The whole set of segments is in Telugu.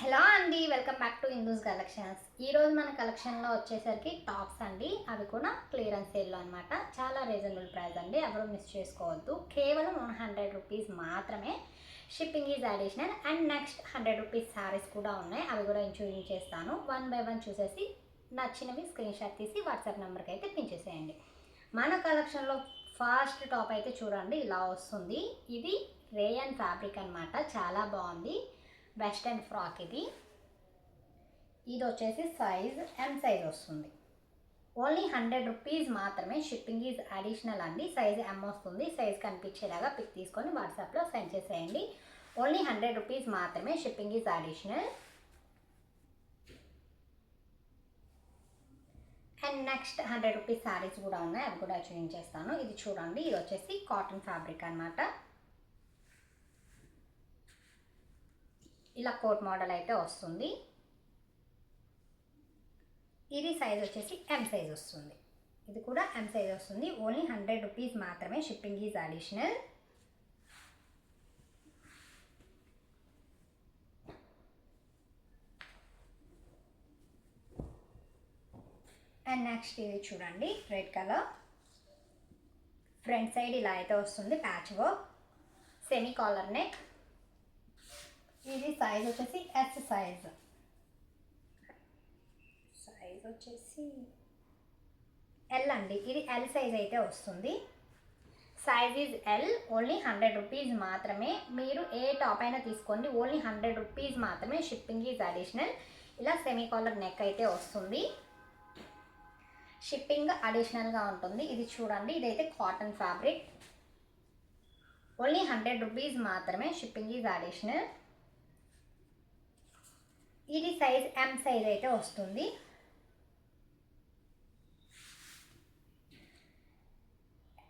హలో అండి, welcome back to Hindus collections. ఈరోజు మన కలెక్షన్లో వచ్చేసరికి టాప్స్ అండి. అవి కూడా క్లియరెన్స్ సేల్లో అనమాట. చాలా రీజనబుల్ ప్రైస్ అండి, ఎవరు మిస్ చేసుకోవద్దు. కేవలం 100 రూపీస్ మాత్రమే. Shipping is additional. And next 100 rupees saris కూడా ఉన్నాయి, అవి కూడా చూపించేస్తాను. 1 బై 1 చూసేసి నచ్చినవి స్క్రీన్ షాట్ తీసి వాట్సాప్ నెంబర్కి అయితే పించేసేయండి. మన కలెక్షన్లో ఫస్ట్ టాప్ అయితే చూడండి, ఇలా వస్తుంది. ఇది రేయన్ ఫ్యాబ్రిక్ అనమాట, చాలా బాగుంది. వెస్టర్న్ ఫ్రాక్ ఇది వచ్చేసి సైజ్ ఎం సైజ్ వస్తుంది. ఓన్లీ 100 రూపీస్ మాత్రమే. షిప్పింగ్ ఈజ్ అడిషనల్ అండి. సైజ్ ఎం వస్తుంది. సైజ్ కనిపించేలాగా పిక్ తీసుకొని వాట్సాప్లో సెండ్ చేసేయండి. ఓన్లీ 100 రూపీస్ మాత్రమే. Shipping is additional. And next 100 rupees saris కూడా ఉన్నాయి, అవి కూడా చూపించేస్తాను. ఇది చూడండి, ఇది వచ్చేసి కాటన్ ఫ్యాబ్రిక్ అనమాట. ఇలా కోట్ మోడల్ అయితే వస్తుంది. ఇది సైజ్ వచ్చేసి ఎం సైజ్ వస్తుంది. ఇది కూడా ఎం సైజ్ వస్తుంది. ఓన్లీ 100 రూపీస్ మాత్రమే. Shipping is additional. And next ఇది చూడండి, రెడ్ కలర్. ఫ్రంట్ సైడ్ ఇలా అయితే వస్తుంది, patch work, semi collar neck. ఇది సైజ్ వచ్చేసి ఎస్ సైజ్. సైజ్ వచ్చేసి ఎల్ అండి. ఇది ఎల్ సైజ్ అయితే వస్తుంది. Size is L. Only 100 rupees మాత్రమే. మీరు ఏ టాప్ అయినా తీసుకోండి, ఓన్లీ 100 రూపీస్ మాత్రమే. Shipping is additional. ఇలా సెమీ కాలర్ నెక్ అయితే వస్తుంది. షిప్పింగ్ అడిషనల్గా ఉంటుంది. ఇది చూడండి, ఇదైతే కాటన్ ఫ్యాబ్రిక్. ఓన్లీ 100 రూపీస్ మాత్రమే. Shipping is additional. ఇది సైజ్ ఎం సైజ్ అయితే వస్తుంది.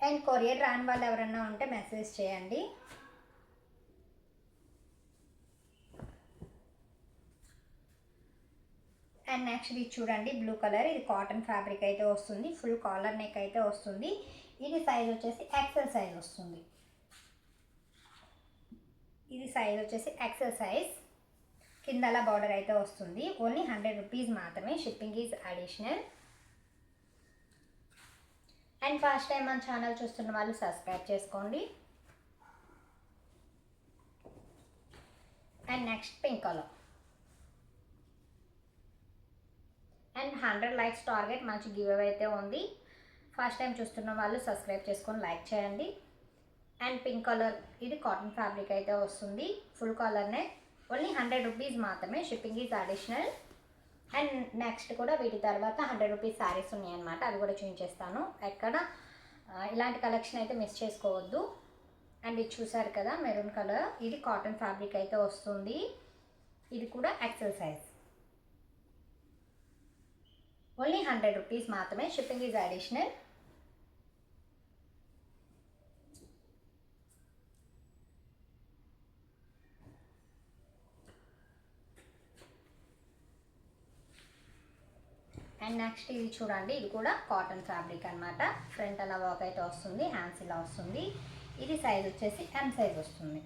అండ్ కొరియర్ రాని వాళ్ళు ఎవరన్నా ఉంటే మెసేజ్ చేయండి. అండ్ నెక్స్ట్ ఇది చూడండి, బ్లూ కలర్. ఇది కాటన్ ఫ్యాబ్రిక్ అయితే వస్తుంది. ఫుల్ కాలర్ నెక్ అయితే వస్తుంది. ఇది సైజ్ వచ్చేసి ఎక్సెల్ సైజ్ వస్తుంది. ఇది సైజ్ వచ్చేసి ఎక్సెల్ సైజ్. కిందలా బార్డర్ అయితే వస్తుంది. ఓన్లీ 100 రూపీస్ మాత్రమే. Shipping is additional. And first time మన ఛానల్ చూస్తున్న వాళ్ళు సబ్స్క్రైబ్ చేసుకోండి. And next pink colour. And 100 likes target, మంచి గివ్ అవే అయితే ఉంది. ఫస్ట్ టైం చూస్తున్న వాళ్ళు సబ్స్క్రైబ్ చేసుకొని లైక్ చేయండి. అండ్ పింక్ కలర్, ఇది కాటన్ ఫ్యాబ్రిక్ అయితే వస్తుంది. ఫుల్ కలర్నే. ఓన్లీ 100 రూపీస్ మాత్రమే. Shipping is additional. And next కూడా వీటి తర్వాత 100 రూపీస్ శారీస్ ఉన్నాయన్నమాట, అవి కూడా చూపించేస్తాను. ఎక్కడ ఇలాంటి కలెక్షన్ అయితే మిస్ చేసుకోవద్దు. అండ్ ఇది చూసారు కదా, మెరూన్ కలర్. ఇది కాటన్ ఫ్యాబ్రిక్ అయితే వస్తుంది. ఇది కూడా ఎక్సెల్ సైజ్. ఓన్లీ 100 రూపీస్ మాత్రమే. Shipping is additional. And next ఇది చూడండి, ఇది కూడా కాటన్ ఫ్యాబ్రిక్ అనమాట. ఫ్రంట్ అలా వర్క్ అయితే వస్తుంది, హ్యాండ్స్ ఇలా వస్తుంది. ఇది సైజ్ వచ్చేసి ఎం సైజ్ వస్తుంది.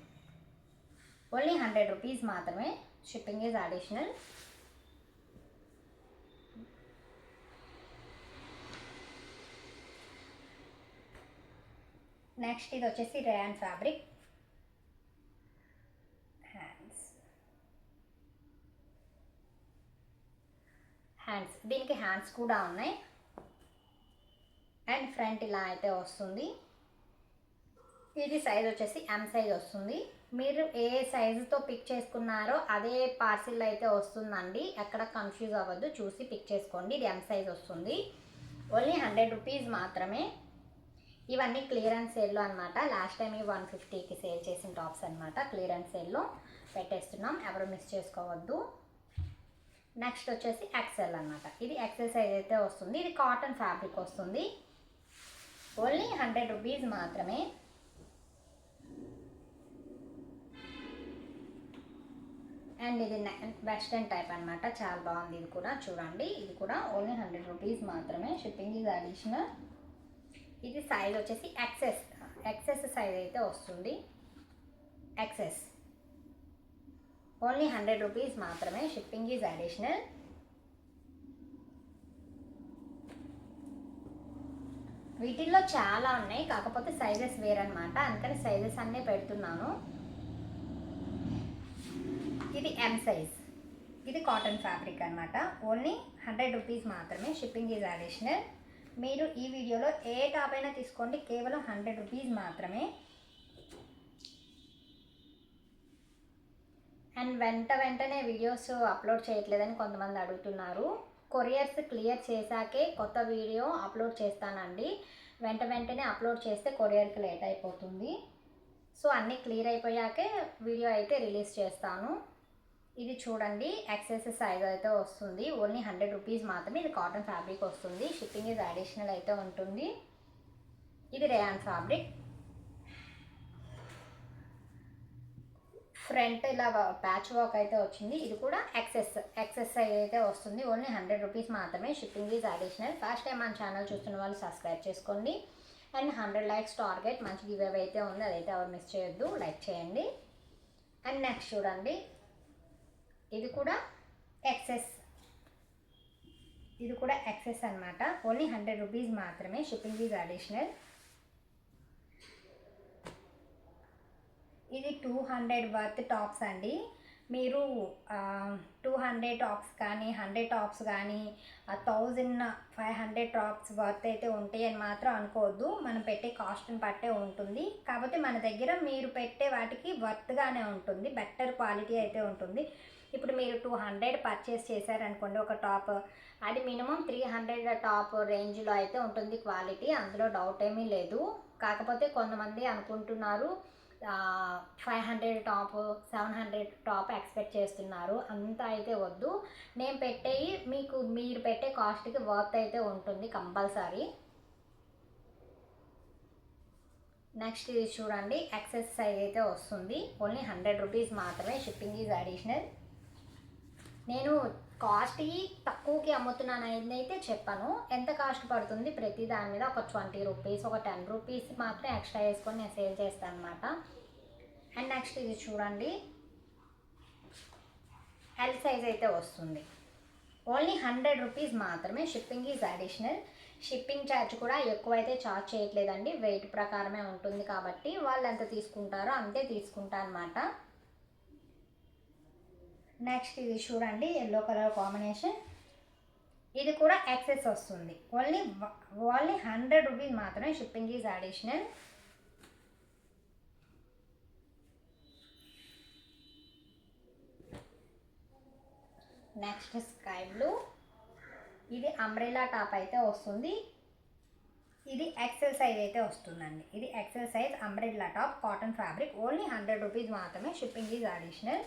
ఓన్లీ 100 రూపీస్ మాత్రమే. Shipping is additional. నెక్స్ట్ ఇది వచ్చేసి రేయాన్ ఫ్యాబ్రిక్. హ్యాండ్స్, దీనికి హ్యాండ్స్ కూడా ఉన్నాయి. అండ్ ఫ్రంట్ ఇలా అయితే వస్తుంది. ఇది సైజ్ వచ్చేసి ఎం సైజ్ వస్తుంది. మీరు ఏ సైజుతో పిక్ చేసుకున్నారో అదే పార్సిల్ అయితే వస్తుందండి, ఎక్కడ కన్ఫ్యూజ్ అవ్వద్దు, చూసి పిక్ చేసుకోండి. ఇది ఎం సైజ్ వస్తుంది. ఓన్లీ 100 రూపీస్ మాత్రమే. ఇవన్నీ క్లియరెన్స్ సేల్లో అనమాట. లాస్ట్ టైం 150కి సేల్ చేసిన టాప్స్ అనమాట. క్లియరెన్స్ సేల్లో పెట్టేస్తున్నాం, ఎవరు మిస్ చేసుకోవద్దు. నెక్స్ట్ వచ్చేసి ఎక్సెల్ అనమాట. ఇది ఎక్సెల్ సైజ్ అయితే వస్తుంది. ఇది కాటన్ ఫ్యాబ్రిక్ వస్తుంది. ఓన్లీ 100 రూపీస్ మాత్రమే. అండ్ ఇది వెస్టర్న్ టైప్ అనమాట, చాలా బాగుంది. ఇది కూడా చూడండి, ఇది కూడా ఓన్లీ 100 రూపీస్ మాత్రమే. Shipping is additional. ఇది సైజ్ వచ్చేసి ఎక్సెస్ సైజ్ అయితే వస్తుంది. ఎక్సెస్. ఓన్లీ 100 రూపీస్ మాత్రమే, షిప్పింగ్ ఈజ్ అడిషనల్. వీటిల్లో చాలా ఉన్నాయి, కాకపోతే సైజెస్ వేరనమాట, అందుకని సైజెస్ అన్నీ పెడుతున్నాను. ఇది ఎం సైజ్, ఇది కాటన్ ఫ్యాబ్రిక్ అనమాట. ఓన్లీ 100 రూపీస్ మాత్రమే, షిప్పింగ్ ఈజ్ అడిషనల్. మీరు ఈ వీడియోలో ఏ టాప్ అయినా తీసుకోండి, కేవలం 100 రూపీస్ మాత్రమే. అండ్ వెంటనే వీడియోస్ అప్లోడ్ చేయట్లేదని కొంతమంది అడుగుతున్నారు. కొరియర్స్ క్లియర్ చేశాకే కొత్త వీడియో అప్లోడ్ చేస్తానండి. వెంటనే అప్లోడ్ చేస్తే కొరియర్కి లేట్ అయిపోతుంది. సో అన్నీ క్లియర్ అయిపోయాకే వీడియో అయితే రిలీజ్ చేస్తాను. ఇది చూడండి, ఎక్సెస్ సైజ్ అయితే వస్తుంది, ఓన్లీ 100 రూపీస్ మాత్రమే. ఇది కాటన్ ఫ్యాబ్రిక్ వస్తుంది, షిప్పింగ్ ఇది అడిషనల్ అయితే ఉంటుంది. ఇది రేయాన్ ఫ్యాబ్రిక్, ఫ్రంట్ ఇలా ప్యాచ్ వర్క్ అయితే వచ్చింది. ఇది కూడా ఎక్సెస్ సైజ్ అయితే వస్తుంది, ఓన్లీ 100 రూపీస్ మాత్రమే, shipping is additional. First time మన ఛానల్ చూస్తున్న వాళ్ళు సబ్స్క్రైబ్ చేసుకోండి. అండ్ 100 లైక్స్ టార్గెట్, మంచి గివ్ అవే అయితే ఉంది, అదైతే ఎవరు మిస్ చేయొద్దు, లైక్ చేయండి. అండ్ నెక్స్ట్ చూడండి, ఇది కూడా ఎక్సెస్ అనమాట, ఓన్లీ 100 రూపీస్ మాత్రమే, షిప్పింగ్ ఈజ్ అడిషనల్. ఇది 200 వర్త్ టాప్స్ అండి. మీరు 200 టాప్స్ కానీ 100 టాప్స్ కానీ 1500 టాప్స్ వర్త్ అయితే ఉంటాయి అని మాత్రం అనుకోవద్దు. మనం పెట్టే కాస్ట్ని బట్టే ఉంటుంది. కాకపోతే మన దగ్గర మీరు పెట్టే వాటికి వర్త్గానే ఉంటుంది, బెటర్ క్వాలిటీ అయితే ఉంటుంది. ఇప్పుడు మీరు 200 పర్చేస్ చేశారనుకోండి ఒక టాప్, అది మినిమం 300 టాప్ రేంజ్లో అయితే ఉంటుంది క్వాలిటీ, అందులో డౌట్ ఏమీ లేదు. కాకపోతే కొంతమంది అనుకుంటున్నారు 500 టాప్ 700 టాప్ ఎక్స్పెక్ట్ చేస్తున్నారు, అంత అయితే వద్దు. నేను పెట్టేవి మీరు పెట్టే కాస్ట్కి వర్త్ అయితే ఉంటుంది కంపల్సరీ. నెక్స్ట్ ఇది చూడండి, ఎక్సెస్ సైజ్ అయితే వస్తుంది, ఓన్లీ 100 రూపీస్ మాత్రమే, షిప్పింగ్ ఈజ్ అడిషనల్. నేను కాస్ట్ తక్కువకి అమ్ముతున్నాను అయితే చెప్పాను, ఎంత కాస్ట్ పడుతుంది ప్రతి దాని మీద ఒక 20 రూపీస్, ఒక 10 రూపీస్ మాత్రం ఎక్స్ట్రా వేసుకొని నేను సేల్ చేస్తాను అనమాట. అండ్ నెక్స్ట్ ఇది చూడండి, ఎల్ సైజ్ అయితే వస్తుంది, ఓన్లీ 100 రూపీస్ మాత్రమే, shipping is additional. Shipping charge కూడా ఎక్కువైతే ఛార్జ్ చేయట్లేదండి, వెయిట్ ప్రకారమే ఉంటుంది కాబట్టి వాళ్ళు ఎంత తీసుకుంటారో అంతే తీసుకుంటా అనమాట. నెక్స్ట్ ఇది చూడండి, ఎల్లో కలర్ కాంబినేషన్, ఇది కూడా ఎక్సెస్ వస్తుంది, ఓన్లీ 100 రూపీస్ మాత్రమే, shipping is additional. Next sky blue, ఇది అంబ్రెల్లా టాప్ అయితే వస్తుంది, ఇది ఎక్సెల్ సైజ్ అయితే వస్తుందండి. ఇది XL size umbrella top, cotton fabric, only 100 rupees మాత్రమే, shipping is additional.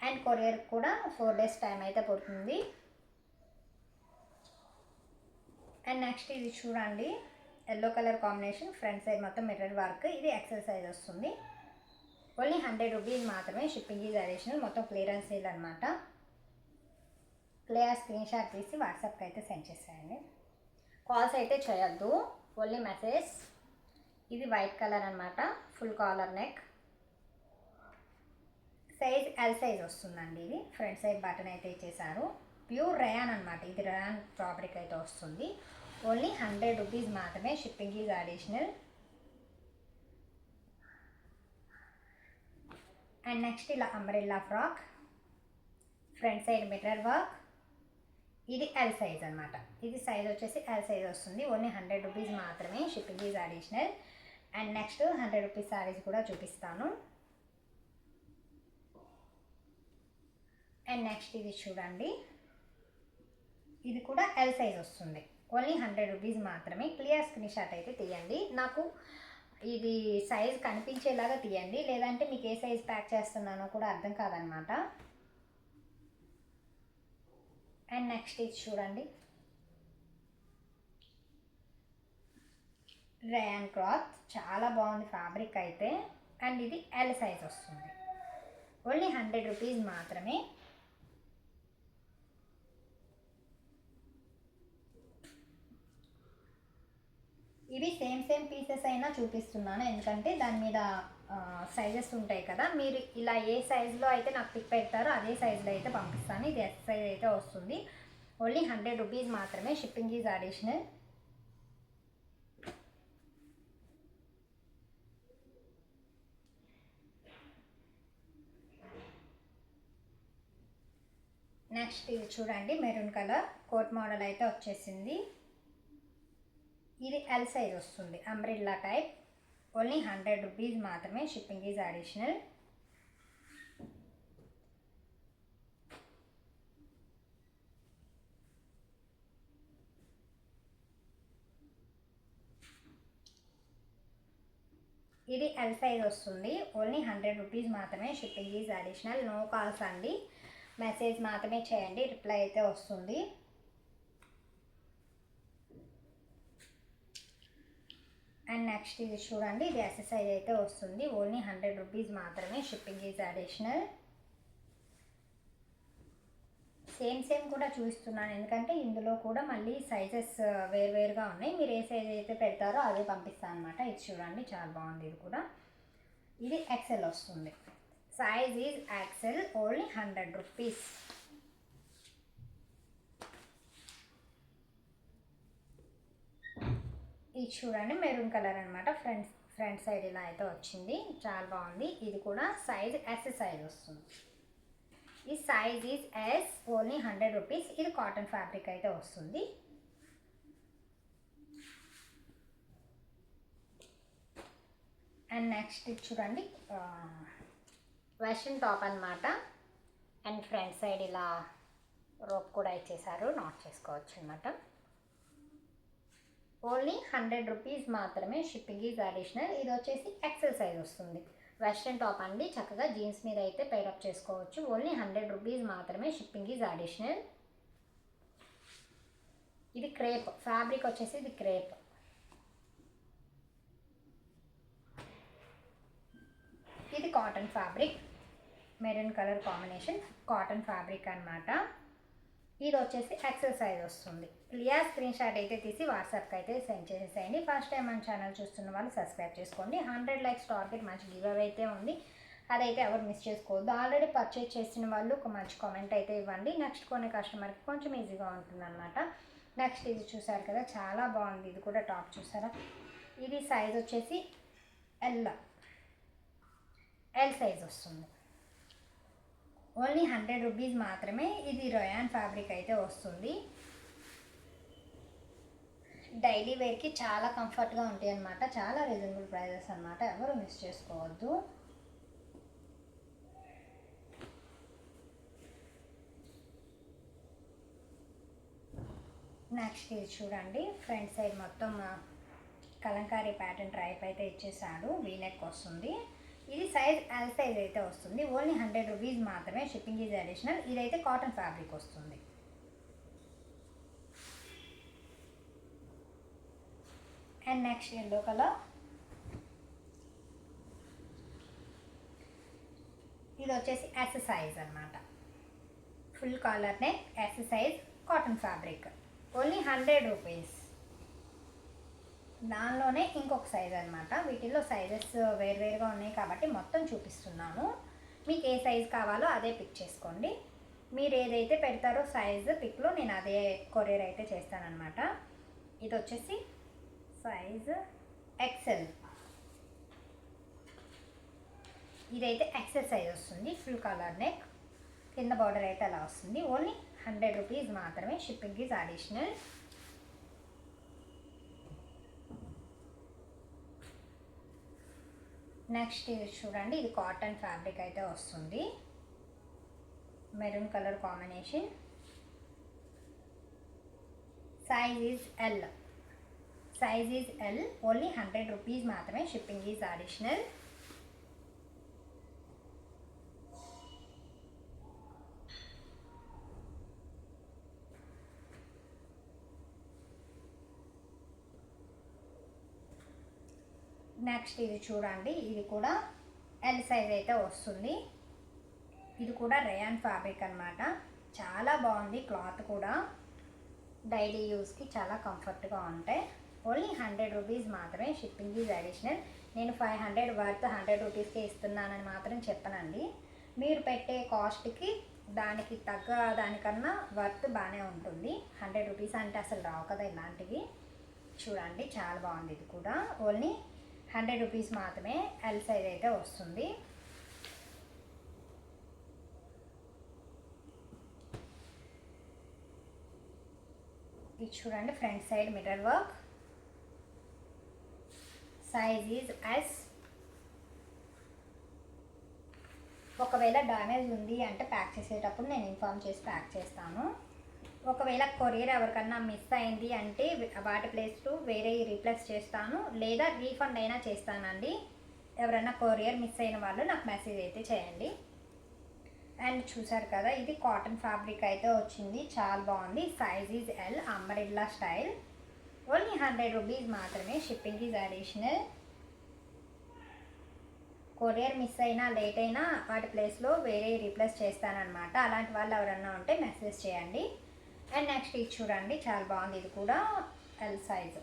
And courier కూడా 4 days టైం అయితే పడుతుంది. అండ్ నెక్స్ట్ ఇది చూడండి, yellow colour combination, front side మొత్తం మిర్రర్ వర్క్, ఇది ఎక్సెల్ సైజ్ వస్తుంది, ఓన్లీ 100 రూపీస్ మాత్రమే, షిప్పింగ్ ఈజ్ అడిషనల్. మొత్తం క్లియరెన్స్ సేల్ అనమాట. క్లియర్ స్క్రీన్ షాట్ తీసి వాట్సాప్కి అయితే సెండ్ చేసేయండి, కాల్స్ అయితే చేయొద్దు, ఓన్లీ మెసేజ్. ఇది వైట్ కలర్ అనమాట, full collar neck, size L size వస్తుందండి. ఇది ఫ్రంట్ సైడ్ బటన్ అయితే ఇచ్చేసారు, ప్యూర్ రేయాన్ అనమాట, ఇది రేయాన్ ఫ్యాబ్రిక్ అయితే వస్తుంది, ఓన్లీ 100 రూపీస్ మాత్రమే, shipping is additional. And next ఇలా umbrella frock, front side mirror work, ఇది ఎల్ సైజ్ అనమాట, ఇది సైజ్ వచ్చేసి ఎల్ సైజ్ వస్తుంది, ఓన్లీ 100 రూపీస్ మాత్రమే, shipping is additional. And next 100 rupees saris కూడా చూపిస్తాను. అండ్ నెక్స్ట్ ఇది చూడండి, ఇది కూడా ఎల్ సైజ్ వస్తుంది, ఓన్లీ 100 రూపీస్ మాత్రమే. క్లియర్ స్క్రీన్ షాట్ అయితే తీయండి, నాకు ఇది సైజ్ కనిపించేలాగా తీయండి, లేదంటే మీకు ఏ సైజ్ ప్యాక్ చేస్తున్నానో కూడా అర్థం కాదనమాట. అండ్ నెక్స్ట్ ఇది చూడండి, రేయాన్ క్లాత్, చాలా బాగుంది ఫ్యాబ్రిక్ అయితే. అండ్ ఇది ఎల్ సైజ్ వస్తుంది, ఓన్లీ 100 రూపీస్ మాత్రమే. ఇవి సేమ్ పీసెస్ అయినా చూపిస్తున్నాను, ఎందుకంటే దాని మీద సైజెస్ ఉంటాయి కదా. మీరు ఇలా ఏ సైజులో అయితే నాకు పిక్ పెడతారో అదే సైజులో అయితే పంపిస్తాను. ఇది ఎస్ సైజ్ అయితే వస్తుంది. ఓన్లీ 100 రూపీస్ మాత్రమే, షిప్పింగ్ ఈజ్ అడిషనల్. నెక్స్ట్ ఇది చూడండి, మెరూన్ కలర్ కోట్ మోడల్ అయితే వచ్చేసింది. ఇది ఎల్ సైజ్ వస్తుంది, అంబ్రెల్లా టైప్. ఓన్లీ 100 రూపీస్ మాత్రమే, షిప్పింగ్ ఈజ్ అడిషనల్. ఇది ఎల్ సైజ్ వస్తుంది, ఓన్లీ 100 రూపీస్ మాత్రమే, shipping is additional. No calls అండి, మెసేజ్ మాత్రమే చేయండి, రిప్లై అయితే వస్తుంది. అండ్ నెక్స్ట్ ఇది చూడండి, ఇది ఎస్ సైజ్ అయితే వస్తుంది, ఓన్లీ 100 రూపీస్ మాత్రమే, షిప్పింగ్ ఈజ్ అడిషనల్. సేమ్ కూడా చూపిస్తున్నాను, ఎందుకంటే ఇందులో కూడా మళ్ళీ సైజెస్ వేరువేరుగా ఉన్నాయి. మీరు ఏ సైజ్ అయితే పెడతారో అదే పంపిస్తాను అనమాట. ఇది చూడండి, చాలా బాగుంది. ఇది కూడా ఇది ఎక్సెల్ వస్తుంది, size is XL, only 100 rupees. ఇది చూడండి, మెరూన్ కలర్ అనమాట. ఫ్రంట్ సైడ్ ఇలా అయితే వచ్చింది, చాలా బాగుంది. ఇది కూడా సైజ్ ఎస్ సైజ్ వస్తుంది. ఈ size is S, only 100 rupees. ఇది కాటన్ ఫ్యాబ్రిక్ అయితే వస్తుంది. అండ్ నెక్స్ట్ ఇది చూడండి, వెస్ట్రన్ టాప్ అనమాట. అండ్ ఫ్రంట్ సైడ్ ఇలా రోప్ కూడా ఇచ్చేసారు, నాట్ చేసుకోవచ్చు అనమాట. ఓన్లీ 100 రూపీస్ మాత్రమే, షిప్పింగ్ ఈజ్ అడిషనల్. ఇది వచ్చేసి ఎక్సెల్ సైజ్ వస్తుంది. వెస్ట్రన్ టాప్ అండి, చక్కగా జీన్స్ మీద అయితే పేరప్ చేసుకోవచ్చు. ఓన్లీ 100 రూపీస్ మాత్రమే, షిప్పింగ్ ఈజ్ అడిషనల్. ఇది క్రేప్ ఫ్యాబ్రిక్ వచ్చేసి, ఇది క్రేప్. ఇది cotton fabric, maroon colour combination, cotton fabric అనమాట. ఇది వచ్చేసి ఎక్సెల్ సైజ్ వస్తుంది. క్లియర్ స్క్రీన్ షాట్ అయితే తీసి వాట్సాప్కి అయితే సెండ్ చేసేసేయండి. ఫస్ట్ టైం మన ఛానల్ చూస్తున్న వాళ్ళు సబ్స్క్రైబ్ చేసుకోండి. 100 లైక్స్ టార్గెట్, మంచి గివ్ అవే అయితే ఉంది, అదైతే ఎవరు మిస్ చేసుకోవద్దు. ఆల్రెడీ పర్చేజ్ చేసిన వాళ్ళు ఒక మంచి కామెంట్ అయితే ఇవ్వండి. నెక్స్ట్ కొనే కస్టమర్కి కొంచెం ఈజీగా ఉంటుంది అనమాట. నెక్స్ట్ ఇది చూసారు కదా, చాలా బాగుంది. ఇది కూడా టాప్ చూసారా. ఇది సైజ్ వచ్చేసి ఎల్ సైజ్ వస్తుంది. ఓన్లీ 100 రూపీస్ మాత్రమే. ఇది రయాన్ ఫ్యాబ్రిక్ అయితే వస్తుంది. డైలీ వేర్కి చాలా కంఫర్ట్గా ఉంటాయి అన్నమాట. చాలా రీజనబుల్ ప్రైజెస్ అనమాట, ఎవరు మిస్ చేసుకోవద్దు. నెక్స్ట్ ఇది చూడండి, ఫ్రంట్ సైడ్ మొత్తం కలంకారీ ప్యాటర్న్ టైప్ అయితే ఇచ్చేసాడు, వీనెక్ వస్తుంది. ఇది సైజ్ ఎల్ సైజ్ అయితే వస్తుంది. ఓన్లీ 100 రూపీస్ మాత్రమే, షిప్పింగ్ ఈజ్ అడిషనల్. ఇదైతే కాటన్ ఫ్యాబ్రిక్ వస్తుంది. అండ్ నెక్స్ట్ ఎల్లో కలర్, ఇది వచ్చేసి ఎస్ సైజ్ అనమాట. Full collar neck, S size, cotton fabric. Only 100 rupees. దానిలోనే ఇంకొక సైజ్ అనమాట. వీటిల్లో సైజెస్ వేరువేరుగా ఉన్నాయి కాబట్టి మొత్తం చూపిస్తున్నాను. మీకు ఏ సైజ్ కావాలో అదే పిక్ చేసుకోండి. మీరు ఏదైతే పెడతారో సైజ్ పిక్లో నేను అదే కొరియర్ అయితే చేస్తానన్నమాట. ఇది వచ్చేసి సైజ్ ఎక్సెల్. ఇదైతే ఎక్సెల్ సైజ్ వస్తుంది. ఫుల్ కలర్ నెక్, కింద బార్డర్ అయితే అలా వస్తుంది. ఓన్లీ 100 రూపీస్ మాత్రమే, షిప్పింగ్ ఈజ్ అడిషనల్. నెక్స్ట్ ఇది చూడండి, ఇది కాటన్ ఫ్యాబ్రిక్ అయితే వస్తుంది. Maroon colour combination. Size is L. Only 100 rupees మాత్రమే, షిప్పింగ్ ఈజ్ అడిషనల్. నెక్స్ట్ ఇది చూడండి, ఇది కూడా ఎల్ సైజ్ అయితే వస్తుంది. ఇది కూడా రేయాన్ ఫ్యాబ్రిక్ అనమాట. చాలా బాగుంది, క్లాత్ కూడా డైలీ యూస్కి చాలా కంఫర్ట్గా ఉంటాయి. ఓన్లీ 100 రూపీస్ మాత్రమే. Shipping is additional. నేను 500 వర్త్ 100 రూపీస్కే ఇస్తున్నానని మాత్రం చెప్పనండి. మీరు పెట్టే కాస్ట్కి దానికి తగ్గ దానికన్నా వర్త్ బాగానే ఉంటుంది. 100 రూపీస్ అంటే అసలు రావు కదా ఇలాంటివి. చూడండి చాలా బాగుంది. ఇది కూడా ఓన్లీ 100 రూపీస్ మాత్రమే. ఎల్ సైజ్ అయితే వస్తుంది. ఇది చూడండి front side mirror work. Size is S. ఒకవేళ డ్యామేజ్ ఉంది అంటే ప్యాక్ చేసేటప్పుడు నేను ఇన్ఫామ్ చేసి ప్యాక్ చేస్తాను. ఒకవేళ కొరియర్ ఎవరికన్నా మిస్ అయింది అంటే వాటి ప్లేస్లో వేరే రీప్లేస్ చేస్తాను, లేదా రీఫండ్ అయినా చేస్తానండి. ఎవరైనా కొరియర్ మిస్ అయిన వాళ్ళు నాకు మెసేజ్ అయితే చేయండి. అండ్ చూసారు కదా, ఇది కాటన్ ఫ్యాబ్రిక్ అయితే వచ్చింది. చాలా బాగుంది. Size is L. Umbrella style. Only 100 rupees మాత్రమే. Shipping is additional. Courier miss అయినా లేట్ అయినా వాటి ప్లేస్లో వేరే రీప్లేస్ చేస్తానన్నమాట. అలాంటి వాళ్ళు ఎవరన్నా ఉంటే మెసేజ్ చేయండి. అండ్ నెక్స్ట్ ఇది చూడండి చాలా బాగుంది. ఇది కూడా ఎల్ సైజ్.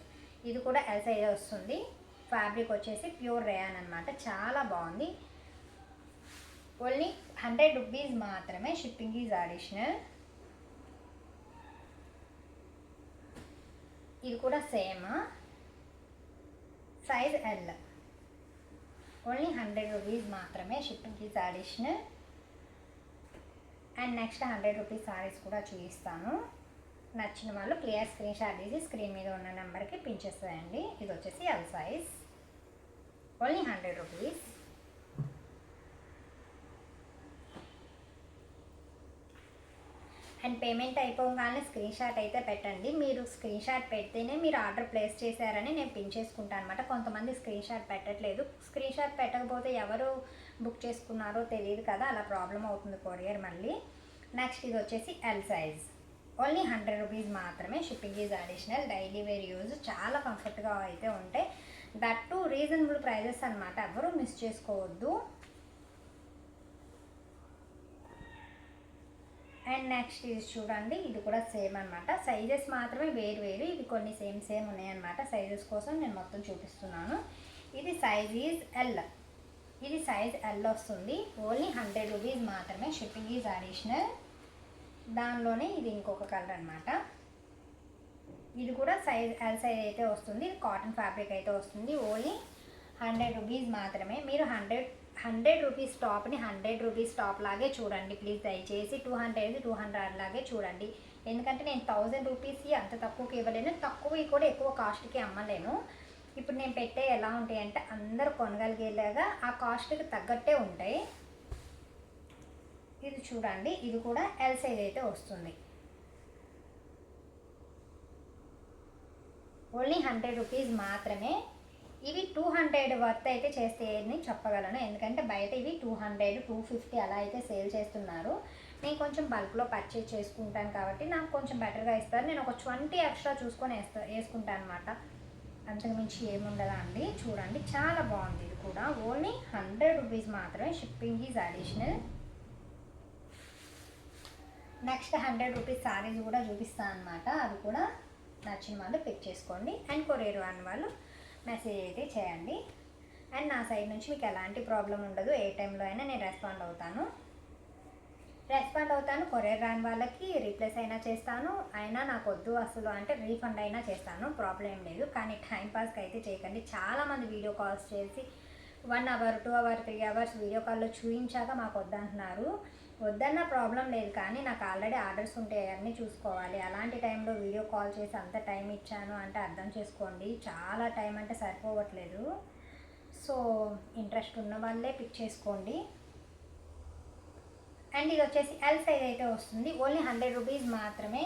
ఇది కూడా ఎల్ సైజ్ వస్తుంది. ఫ్యాబ్రిక్ వచ్చేసి ప్యూర్ రేయాన్ అనమాట. చాలా బాగుంది. ఓన్లీ 100 రూపీస్ మాత్రమే. Shipping is additional. ఇది కూడా same. Size L. Only 100 rupees మాత్రమే. Shipping is additional. And next 100 rupees saris కూడా చూపిస్తాను. నచ్చిన వాళ్ళు క్లియర్ స్క్రీన్ షాట్ తీసి స్క్రీన్ మీద ఉన్న నెంబర్కి పిన్ చేసేయండి. ఇది వచ్చేసి L size. Only 100 rupees. And payment అయిపోగానే స్క్రీన్ షాట్ అయితే పెట్టండి. మీరు స్క్రీన్ షాట్ పెడితేనే మీరు ఆర్డర్ ప్లేస్ చేశారని నేను పిన్ చేసుకుంటాను అనమాట. కొంతమంది స్క్రీన్ షాట్ పెట్టట్లేదు. స్క్రీన్ షాట్ పెట్టకపోతే ఎవరు బుక్ చేసుకున్నారో తెలియదు కదా, అలా ప్రాబ్లం అవుతుంది కొరియర్ మళ్ళీ. నెక్స్ట్ ఇది వచ్చేసి ఎల్ సైజ్. ఓన్లీ 100 రూపీస్ మాత్రమే. Shipping is additional. Daily wear use. చాలా కంఫర్ట్గా అయితే ఉంటాయి. దట్ టు రీజనబుల్ ప్రైజెస్ అనమాట. ఎవరు మిస్ చేసుకోవద్దు. అండ్ నెక్స్ట్ ఇది చూడండి. ఇది కూడా సేమ్ అనమాట. సైజెస్ మాత్రమే వేరు వేరు. ఇవి కొన్ని సేమ్ ఉన్నాయన్నమాట. సైజెస్ కోసం నేను మొత్తం చూపిస్తున్నాను. ఇది సైజ్ ఈజ్ ఎల్. ఇది సైజ్ ఎల్ వస్తుంది. ఓన్లీ 100 రూపీస్ మాత్రమే. Shipping is additional. దానిలోనే ఇది ఇంకొక కలర్ అనమాట. ఇది కూడా సైజ్ ఎల్ సైజ్ అయితే వస్తుంది. ఇది కాటన్ ఫ్యాబ్రిక్ అయితే వస్తుంది. ఓన్లీ 100 రూపీస్ మాత్రమే. మీరు 100 రూపీస్ టాప్ని 100 రూపీస్ టాప్ లాగే చూడండి ప్లీజ్. దయచేసి 200 లాగే చూడండి. ఎందుకంటే నేను 1000 రూపీస్కి అంత తక్కువకి ఇవ్వలేను, తక్కువవి కూడా ఎక్కువ కాస్ట్కి అమ్మలేను. ఇప్పుడు నేను పెట్టే ఎలా ఉంటాయి అంటే అందరూ కొనగలిగేలాగా ఆ కాస్ట్కి తగ్గట్టే ఉంటాయి. ఇది చూడండి. ఇది కూడా ఎల్ సైజ్ అయితే వస్తుంది. ఓన్లీ 100 రూపీస్ మాత్రమే. ఇవి 200 వర్త్ అయితే చేస్తాయని చెప్పగలను. ఎందుకంటే బయట ఇవి 200, 250 అలా అయితే సేల్ చేస్తున్నారు. నేను కొంచెం బల్క్లో పర్చేజ్ చేసుకుంటాను కాబట్టి నాకు కొంచెం బెటర్గా ఇస్తారు. నేను ఒక 20 ఎక్స్ట్రా చూసుకొని వేసుకుంటాను అనమాట. అంతకుమించి ఏముండదా అండి. చూడండి చాలా బాగుంది. ఇది కూడా ఓన్లీ 100 రూపీస్ మాత్రమే. Shipping is additional. Next 100 rupees saris కూడా చూపిస్తాను అనమాట. అది కూడా నచ్చిన వాళ్ళు పిక్ చేసుకోండి. అండ్ కొరియర్ అన్న వాళ్ళు మెసేజ్ అయితే చేయండి. అండ్ నా సైడ్ నుంచి మీకు ఎలాంటి ప్రాబ్లం ఉండదు. ఏ టైంలో అయినా నేను రెస్పాండ్ అవుతాను. కొరియర్ రాని వాళ్ళకి రీప్లేస్ అయినా చేస్తాను. అయినా నాకు వద్దు అసలు అంటే రీఫండ్ అయినా చేస్తాను. ప్రాబ్లం ఏం లేదు. కానీ టైంపాస్కి అయితే చేయకండి. చాలామంది వీడియో కాల్స్ చేసి 1 అవర్ 2 అవర్ 3 అవర్స్ వీడియో కాల్లో చూపించాక మాకు వద్దంటున్నారు. వద్దన్న ప్రాబ్లం లేదు, కానీ నాకు ఆల్రెడీ ఆర్డర్స్ ఉంటాయి, అన్నీ చూసుకోవాలి. అలాంటి టైంలో వీడియో కాల్ చేసి అంత టైం ఇచ్చాను అంటే అర్థం చేసుకోండి. చాలా టైం అంటే సరిపోవట్లేదు. సో ఇంట్రెస్ట్ ఉన్న వాళ్ళే పిక్ చేసుకోండి. అండ్ ఇది వచ్చేసి ఎల్ సైజ్ అయితే వస్తుంది. ఓన్లీ 100 రూపీస్ మాత్రమే.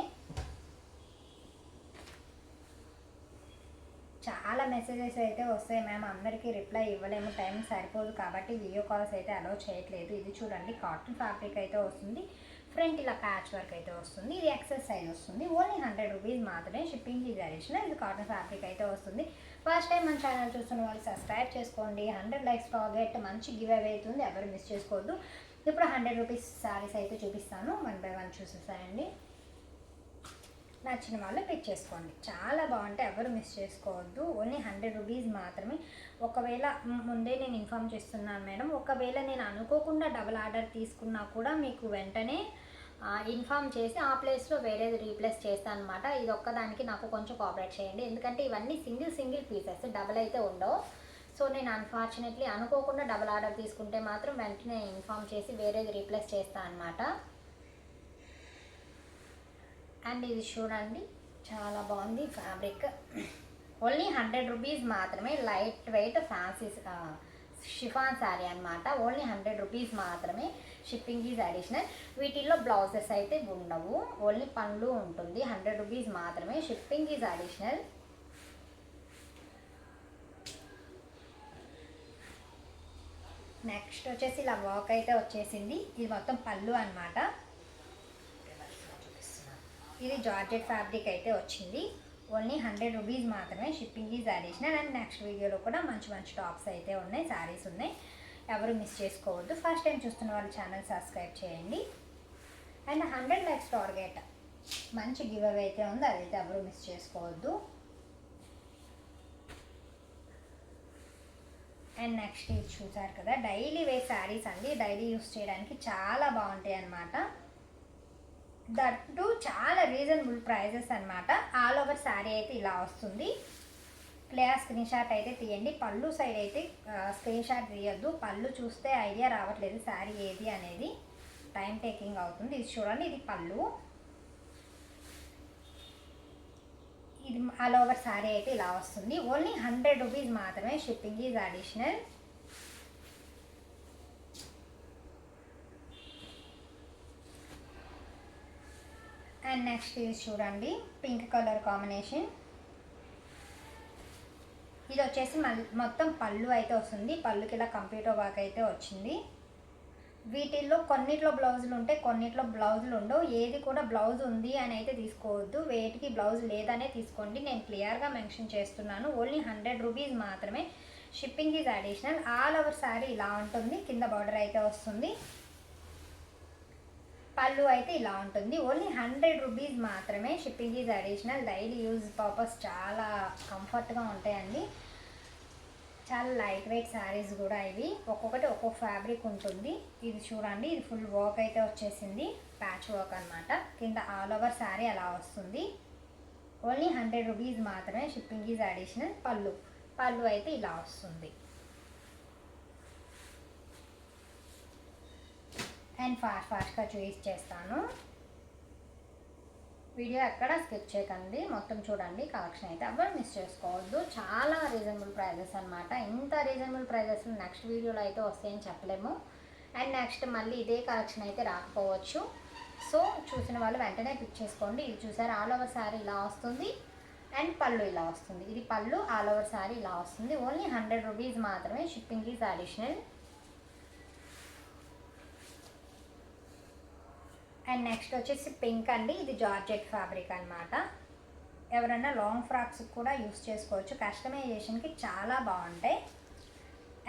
చాలా మెసేజెస్ అయితే వస్తాయి మ్యామ్, అందరికీ రిప్లై ఇవ్వలేము, టైం సరిపోదు కాబట్టి వీడియో కాల్స్ అయితే అలౌ చేయట్లేదు. ఇది చూడండి కాటన్ ఫ్యాబ్రిక్ అయితే వస్తుంది. ఫ్రంట్ ఇలా ప్యాచ్ వర్క్ అయితే వస్తుంది. ఇది ఎక్సెస్ సైజ్ వస్తుంది. ఓన్లీ 100 రూపీస్ మాత్రమే. Shipping is additional. ఇది కాటన్ ఫ్యాబ్రిక్ అయితే వస్తుంది. ఫస్ట్ టైం మన ఛానల్ చూస్తున్న వాళ్ళు సబ్స్క్రైబ్ చేసుకోండి. 100 లైక్స్ టార్గెట్, మంచి గివ్ అవే అవుతుంది, ఎవరు మిస్ చేసుకోవద్దు. ఇప్పుడు 100 రూపీస్ శారీస్ అయితే చూపిస్తాను. 1 బై 1 చూసేసాయండి. నచ్చిన వాళ్ళు పిక్ చేసుకోండి. చాలా బాగుంటాయి, ఎవరు మిస్ చేసుకోవద్దు. ఓన్లీ 100 రూపీస్ మాత్రమే. ఒకవేళ ముందే నేను ఇన్ఫామ్ చేస్తున్నాను మేడం, ఒకవేళ నేను అనుకోకుండా డబుల్ ఆర్డర్ తీసుకున్నా కూడా మీకు వెంటనే ఇన్ఫామ్ చేసి ఆ ప్లేస్లో వేరేది రీప్లేస్ చేస్తాను అనమాట. ఇది ఒక్కదానికి నాకు కొంచెం కోఆపరేట్ చేయండి, ఎందుకంటే ఇవన్నీ సింగిల్ పీసెస్, డబుల్ అయితే ఉండవు. సో నేను అన్ఫార్చునేట్లీ అనుకోకుండా డబుల్ ఆర్డర్ తీసుకుంటే మాత్రం వెంటనే ఇన్ఫామ్ చేసి వేరేది రీప్లేస్ చేస్తాను అనమాట. అండ్ ఇది చూడండి, చాలా బాగుంది ఫ్యాబ్రిక్. ఓన్లీ 100 రూపీస్ మాత్రమే. Light weight fancy chiffon sari అనమాట. ఓన్లీ 100 రూపీస్ మాత్రమే. Shipping is additional. వీటిల్లో బ్లౌజెస్ అయితే ఉండవు, ఓన్లీ పళ్ళు ఉంటుంది. 100 రూపీస్ మాత్రమే. Shipping is additional. నెక్స్ట్ వచ్చేసి ఇలా వర్క్ అయితే వచ్చేసింది. ఇది మొత్తం పళ్ళు అనమాట. ఇది జార్జెట్ ఫ్యాబ్రిక్ అయితే వచ్చింది. ఓన్లీ 100 రూపీస్ మాత్రమే. Shipping is additional. And next వీడియోలో కూడా మంచి టాప్స్ అయితే ఉన్నాయి, శారీస్ ఉన్నాయి, ఎవరు మిస్ చేసుకోవద్దు. ఫస్ట్ టైం చూస్తున్న వాళ్ళు ఛానల్ సబ్స్క్రైబ్ చేయండి. అండ్ 100 లైక్స్ టార్గెట్, మంచి గివ్ అవే అయితే ఉంది, అదైతే ఎవరు మిస్ చేసుకోవద్దు. అండ్ నెక్స్ట్ ఇది చూసారు కదా, డైలీ వేర్ శారీస్ అండి. డైలీ యూస్ చేయడానికి చాలా బాగుంటాయి అన్నమాట. దట్టు చాలా రీజనబుల్ ప్రైజెస్ అనమాట. ఆల్ ఓవర్ శారీ అయితే ఇలా వస్తుంది. క్లియర్ స్క్రీన్ షాట్ అయితే తీయండి. పళ్ళు సైడ్ అయితే స్క్రీన్ షాట్ తీయద్దు, పళ్ళు చూస్తే ఐడియా రావట్లేదు శారీ ఏది అనేది, టైం టేకింగ్ అవుతుంది. ఇది చూడండి, ఇది పళ్ళు. ఇది ఆల్ ఓవర్ శారీ అయితే ఇలా వస్తుంది. ఓన్లీ 100 రూపీస్ మాత్రమే. Shipping is additional. And next ఇది చూడండి, పింక్ కలర్ కాంబినేషన్. ఇది వచ్చేసి మొత్తం పళ్ళు అయితే వస్తుంది. పళ్ళుకి ఇలా కంప్యూటర్ వర్క్ అయితే వచ్చింది. వీటిల్లో కొన్నిట్లో బ్లౌజులు ఉంటాయి, కొన్నిట్లో బ్లౌజులు ఉండవు. ఏది కూడా బ్లౌజ్ ఉంది అని అయితే తీసుకోవద్దు, వేటికి బ్లౌజ్ లేదనే తీసుకోండి. నేను క్లియర్గా మెన్షన్ చేస్తున్నాను. ఓన్లీ 100 రూపీస్ మాత్రమే. Shipping is additional. All over sari ఇలా ఉంటుంది. కింద బార్డర్ అయితే వస్తుంది. పళ్ళు అయితే ఇలా ఉంటుంది. ఓన్లీ 100 రూపీస్ మాత్రమే. Shipping is additional. Daily use purpose చాలా కంఫర్ట్గా ఉంటాయండి. చాలా లైట్ వెయిట్ శారీస్ కూడా ఇవి. ఒక్కొక్కటి ఒక్కొక్క ఫ్యాబ్రిక్ ఉంటుంది. ఇది చూడండి, ఇది ఫుల్ వర్క్ అయితే వచ్చేసింది, ప్యాచ్ వర్క్ అనమాట. కింద ఆల్ ఓవర్ శారీ అలా వస్తుంది. ఓన్లీ 100 రూపీస్ మాత్రమే. Shipping is additional. పళ్ళు అయితే ఇలా వస్తుంది. అండ్ ఫాస్ట్గా చూస్ చేస్తాను. వీడియో ఎక్కడ స్కిప్ చేయకండి, మొత్తం చూడండి. కలెక్షన్ అయితే ఎవరు మిస్ చేసుకోవద్దు. చాలా రీజనబుల్ ప్రైజెస్ అనమాట. ఇంత రీజనబుల్ ప్రైజెస్ నెక్స్ట్ వీడియోలో అయితే వస్తాయని చెప్పలేము. అండ్ నెక్స్ట్ మళ్ళీ ఇదే కలెక్షన్ అయితే రాకపోవచ్చు. సో చూసిన వాళ్ళు వెంటనే పిక్ చేసుకోండి. ఇది చూసారు, ఆల్ ఓవర్ శారీ ఇలా వస్తుంది. అండ్ పళ్ళు ఇలా వస్తుంది. ఇది పళ్ళు, ఆల్ ఓవర్ శారీ ఇలా వస్తుంది. ఓన్లీ 100 రూపీస్ మాత్రమే. Shipping is additional. And next వచ్చేసి పింక్ అండి. ఇది జార్జెట్ ఫ్యాబ్రిక్ అనమాట. ఎవరైనా లాంగ్ ఫ్రాక్స్ కూడా యూస్ చేసుకోవచ్చు, కస్టమైజేషన్కి చాలా బాగుంటాయి.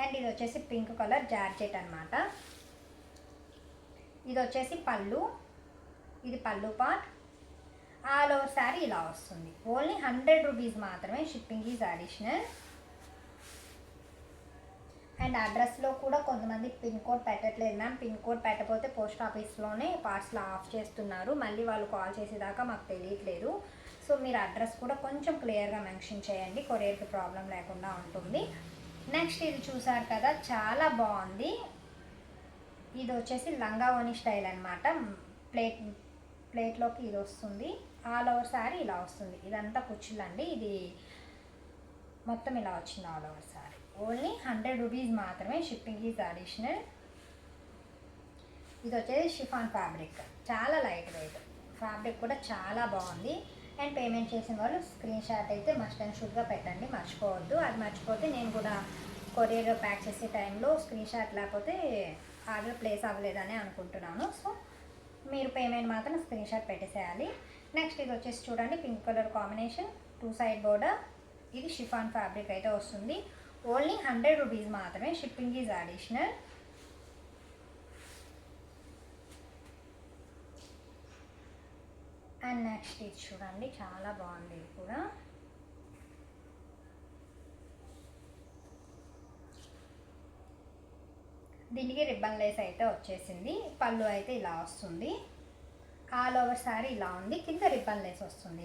అండ్ ఇది వచ్చేసి పింక్ కలర్ జార్జెట్ అనమాట. ఇది వచ్చేసి పళ్ళు, ఇది పళ్ళు పార్ట్. ఆల్ ఓవర్ శారీ ఇలా వస్తుంది. ఓన్లీ 100 రూపీస్ మాత్రమే. Shipping is additional. అండ్ అడ్రస్లో కూడా కొంతమంది పిన్ కోడ్ పెట్టట్లేదు మ్యామ్. పిన్ కోడ్ పెట్టకపోతే పోస్ట్ ఆఫీస్లోనే పార్సల్ ఆఫ్ చేస్తున్నారు, మళ్ళీ వాళ్ళు కాల్ చేసేదాకా మాకు తెలియట్లేదు. సో మీరు అడ్రస్ కూడా కొంచెం క్లియర్గా మెన్షన్ చేయండి, కొరియర్కి ప్రాబ్లం లేకుండా ఉంటుంది. నెక్స్ట్ ఇది చూసారు కదా, చాలా బాగుంది. ఇది వచ్చేసి లంగా ఓని స్టైల్ అనమాట. ప్లేట్లోకి ఇది వస్తుంది. ఆల్ ఓవర్ శారీ ఇలా వస్తుంది. ఇదంతా కుచ్చులండి. ఇది మొత్తం ఇలా వచ్చింది all over sari. Only 100 rupees మాత్రమే. Shipping is additional. ఇది వచ్చేసి షిఫాన్ ఫ్యాబ్రిక్, చాలా లైట్ వెయిట్ ఫ్యాబ్రిక్, కూడా చాలా బాగుంది. అండ్ పేమెంట్ చేసిన వాళ్ళు స్క్రీన్ షాట్ అయితే మస్ట్ అండ్ షుడ్గా పెట్టండి, మర్చిపోవద్దు. అది మర్చిపోతే నేను కూడా కొరియర్ ప్యాక్ చేసే టైంలో స్క్రీన్ షాట్ లేకపోతే ఆర్డర్ ప్లేస్ అవ్వలేదని అనుకుంటున్నాను. సో మీరు పేమెంట్ మాత్రం స్క్రీన్ షాట్ పెట్టేసేయాలి. నెక్స్ట్ ఇది వచ్చేసి చూడండి, pink colour combination, 2 side border. ఇది షిఫాన్ ఫ్యాబ్రిక్ అయితే వస్తుంది. ఓన్లీ 100 రూపీస్ మాత్రమే. Shipping is additional. And next ఇది చూడండి, చాలా బాగుంది ఇది కూడా. దీనికి రిబ్బన్ లేస్ అయితే వచ్చేసింది. పళ్ళు అయితే ఇలా వస్తుంది. ఆల్ ఓవర్ సారీ ఇలా ఉంది, కింద రిబ్బన్ లేస్ వస్తుంది.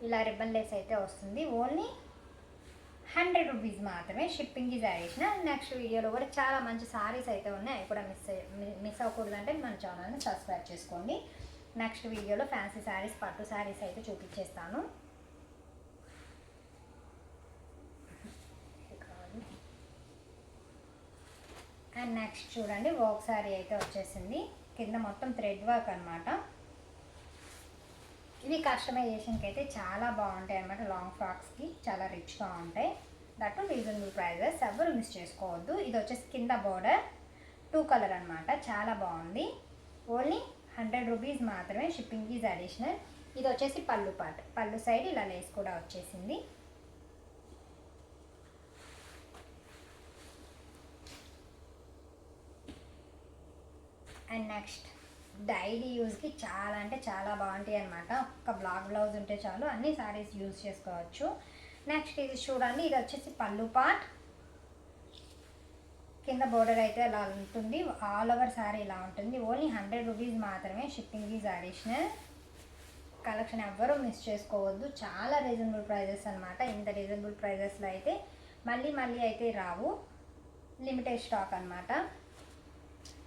ఇలా రిబ్బన్ లేస్ అయితే వస్తుంది. ఓన్లీ 100 రూపీస్ మాత్రమే. Shipping is additional. నెక్స్ట్ వీడియోలో కూడా చాలా మంచి సారీస్ అయితే ఉన్నాయి, అవి కూడా మిస్ అవ్వకూడదు అంటే మన ఛానల్ని సబ్స్క్రైబ్ చేసుకోండి. నెక్స్ట్ వీడియోలో ఫ్యాన్సీ శారీస్, పట్టు శారీస్ అయితే చూపించేస్తాను. అండ్ నెక్స్ట్ చూడండి, వర్క్ శారీ అయితే వచ్చేసింది. కింద మొత్తం థ్రెడ్ వర్క్ అనమాట. ఇవి కస్టమైజేషన్కి అయితే చాలా బాగుంటాయి అన్నమాట. లాంగ్ ఫ్రాక్స్కి చాలా రిచ్గా ఉంటాయి. దట్ రీజనబుల్ ప్రైజెస్, ఎవరు మిస్ చేసుకోవద్దు. ఇది వచ్చేసి కింద బోర్డర్ 2 కలర్ అనమాట, చాలా బాగుంది. ఓన్లీ 100 రూపీస్ మాత్రమే. Shipping is additional. ఇది వచ్చేసి పళ్ళు పార్ట్, పళ్ళు సైడ్ ఇలా లేస్ కూడా వచ్చేసింది. అండ్ నెక్స్ట్ డైలీ యూజ్కి చాలా అంటే చాలా బాగుంటాయి అనమాట. ఒక బ్లాక్ బ్లౌజ్ ఉంటే చాలు, అన్ని సారీస్ యూజ్ చేసుకోవచ్చు. నెక్స్ట్ ఇది చూడండి, ఇది వచ్చేసి పళ్ళు పార్ట్. కింద బోర్డర్ అయితే ఇలా ఉంటుంది. ఆల్ ఓవర్ సారీ ఇలా ఉంటుంది. ఓన్లీ 100 రూపీస్ మాత్రమే. Shipping is additional. కలెక్షన్ ఎవ్వరూ మిస్ చేసుకోవద్దు. చాలా రీజనబుల్ ప్రైజెస్ అనమాట. ఇంత రీజనబుల్ ప్రైజెస్లో అయితే మళ్ళీ అయితే రావు. లిమిటెడ్ స్టాక్ అనమాట.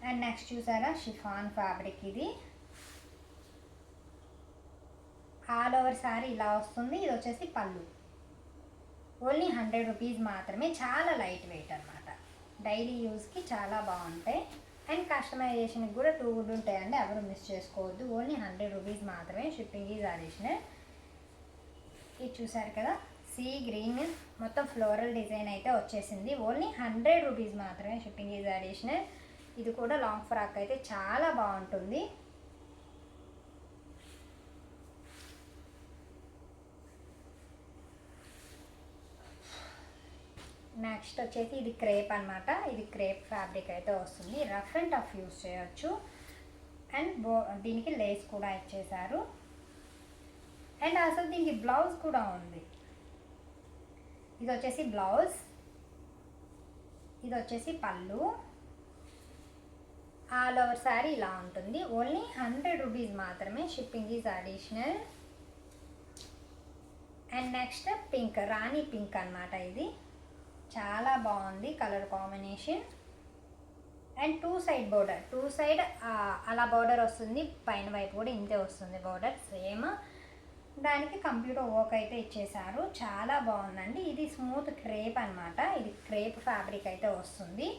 అండ్ నెక్స్ట్ చూసారా, షిఫాన్ ఫ్యాబ్రిక్. ఇది ఆల్ ఓవర్ సారీ ఇలా వస్తుంది. ఇది వచ్చేసి పళ్ళు. ఓన్లీ 100 రూపీస్ మాత్రమే. చాలా లైట్ వెయిట్ అనమాట. డైలీ యూస్కి చాలా బాగుంటాయి. అండ్ కస్టమైజేషన్కి కూడా 2 గుడ్ ఉంటాయండి, ఎవరు మిస్ చేసుకోవద్దు. ఓన్లీ 100 రూపీస్ మాత్రమే. Shipping is additional. ఇది చూసారు కదా, సీ గ్రీన్ మొత్తం ఫ్లోరల్ డిజైన్ అయితే వచ్చేసింది. ఓన్లీ 100 రూపీస్ మాత్రమే. Shipping is additional. ఇది కూడా లాంగ్ ఫ్రాక్ అయితే చాలా బాగుంటుంది. నెక్స్ట్ వచ్చేసి ఇది క్రేప్ అనమాట. ఇది క్రేప్ ఫ్యాబ్రిక్ అయితే వస్తుంది. రఫ్ అండ్ టఫ్ యూస్ చేయొచ్చు. అండ్ దీనికి లేస్ కూడా ఇచ్చేసారు. అండ్ అసలు దీనికి బ్లౌజ్ కూడా ఉంది. ఇది వచ్చేసి బ్లౌజ్, ఇది వచ్చేసి పళ్ళు. ఆల్ ఓవర్ సారీ ఇలా ఉంటుంది. ఓన్లీ 100 రూపీస్ మాత్రమే. Shipping is additional. And next pink, Rani pink అనమాట. ఇది చాలా బాగుంది colour combination. And 2 side border, 2 side అలా బోర్డర్ వస్తుంది. పైన వైపు కూడా ఇంతే వస్తుంది బోర్డర్ సేమ్. దానికి కంప్యూటర్ వర్క్ అయితే ఇచ్చేసారు. చాలా బాగుందండి. ఇది స్మూత్ క్రేప్ అనమాట. ఇది క్రేప్ ఫ్యాబ్రిక్ అయితే వస్తుంది.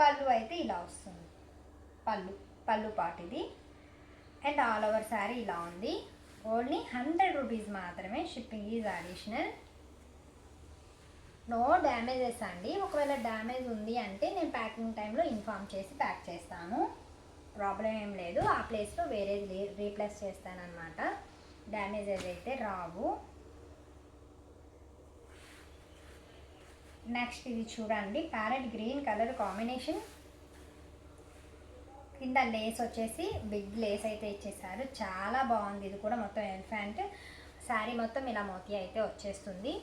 పళ్ళు అయితే ఇలా వస్తుంది. పళ్ళు పార్ట్ ఇది. అండ్ ఆల్ ఓవర్ శారీ ఇలా ఉంది. ఓన్లీ 100 రూపీస్ మాత్రమే. Shipping is additional. No damages అండి. ఒకవేళ డ్యామేజ్ ఉంది అంటే నేను ప్యాకింగ్ టైంలో ఇన్ఫామ్ చేసి ప్యాక్ చేస్తాను. ప్రాబ్లం ఏం లేదు. ఆ ప్లేస్లో వేరేది రీప్లేస్ చేస్తానన్నమాట. డ్యామేజెస్ అయితే రావు. నెక్స్ట్ ఇది చూడండి, ప్యారెట్ గ్రీన్ కలర్ కాంబినేషన్. కింద లేస్ వచ్చేసి బిగ్ లేస్ అయితే ఇచ్చేసారు. చాలా బాగుంది. ఇది కూడా మొత్తం ఎలిఫెంట్ శారీ మొత్తం ఇలా మోతీ అయితే వచ్చేస్తుంది.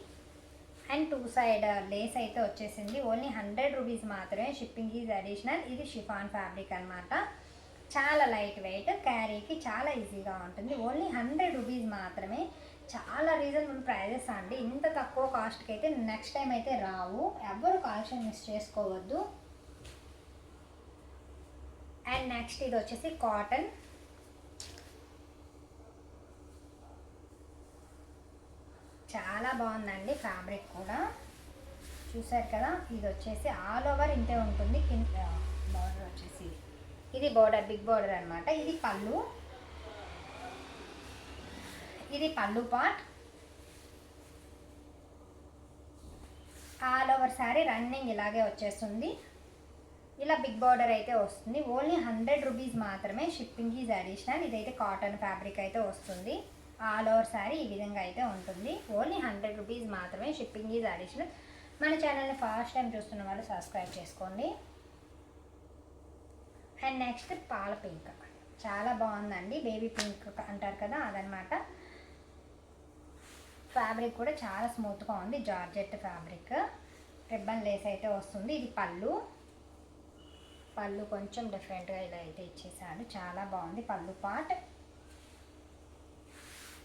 అండ్ 2 సైడ్ లేస్ అయితే వచ్చేసింది. ఓన్లీ 100 రూపీస్ మాత్రమే. Shipping is additional. ఇది షిఫాన్ ఫ్యాబ్రిక్ అనమాట. చాలా లైట్ వెయిట్, క్యారీకి చాలా ఈజీగా ఉంటుంది. ఓన్లీ 100 రూపీస్ మాత్రమే. చాలా రీజనబుల్ ప్రైజెస్ అండి. ఇంత తక్కువ కాస్ట్కి అయితే నెక్స్ట్ టైం అయితే రావు. ఎవ్వరు కలెక్షన్ మిస్ చేసుకోవద్దు. అండ్ నెక్స్ట్ ఇది వచ్చేసి కాటన్. చాలా బాగుందండి ఫ్యాబ్రిక్ కూడా. చూసారు కదా, ఇది వచ్చేసి ఆల్ ఓవర్ ఇంతే ఉంటుంది. కింద బార్డర్ వచ్చేసి ఇది బార్డర్, బిగ్ బార్డర్ అనమాట. ఇది పళ్ళు, ఇది పళ్ళు part. All over sari running ఇలాగే వచ్చేస్తుంది. ఇలా బిగ్ బార్డర్ అయితే వస్తుంది. ఓన్లీ 100 రూపీస్ మాత్రమే. Shipping is additional. ఇదైతే కాటన్ ఫ్యాబ్రిక్ అయితే వస్తుంది. ఆల్ ఓవర్ శారీ ఈ విధంగా అయితే ఉంటుంది. ఓన్లీ 100 రూపీస్ మాత్రమే. Shipping is additional. మన ఛానల్ని ఫస్ట్ టైం చూస్తున్న వాళ్ళు సబ్స్క్రైబ్ చేసుకోండి. అండ్ నెక్స్ట్ పాల పింక్. చాలా బాగుందండి. బేబీ పింక్ అంటారు కదా అదనమాట. ఫ్యాబ్రిక్ కూడా చాలా స్మూత్గా ఉంది, జార్జెట్ ఫ్యాబ్రిక్. రిబ్బన్ లేస్ అయితే వస్తుంది. ఇది పళ్ళు కొంచెం డిఫరెంట్గా ఇలా అయితే ఇచ్చేసాడు, చాలా బాగుంది పళ్ళు పార్ట్.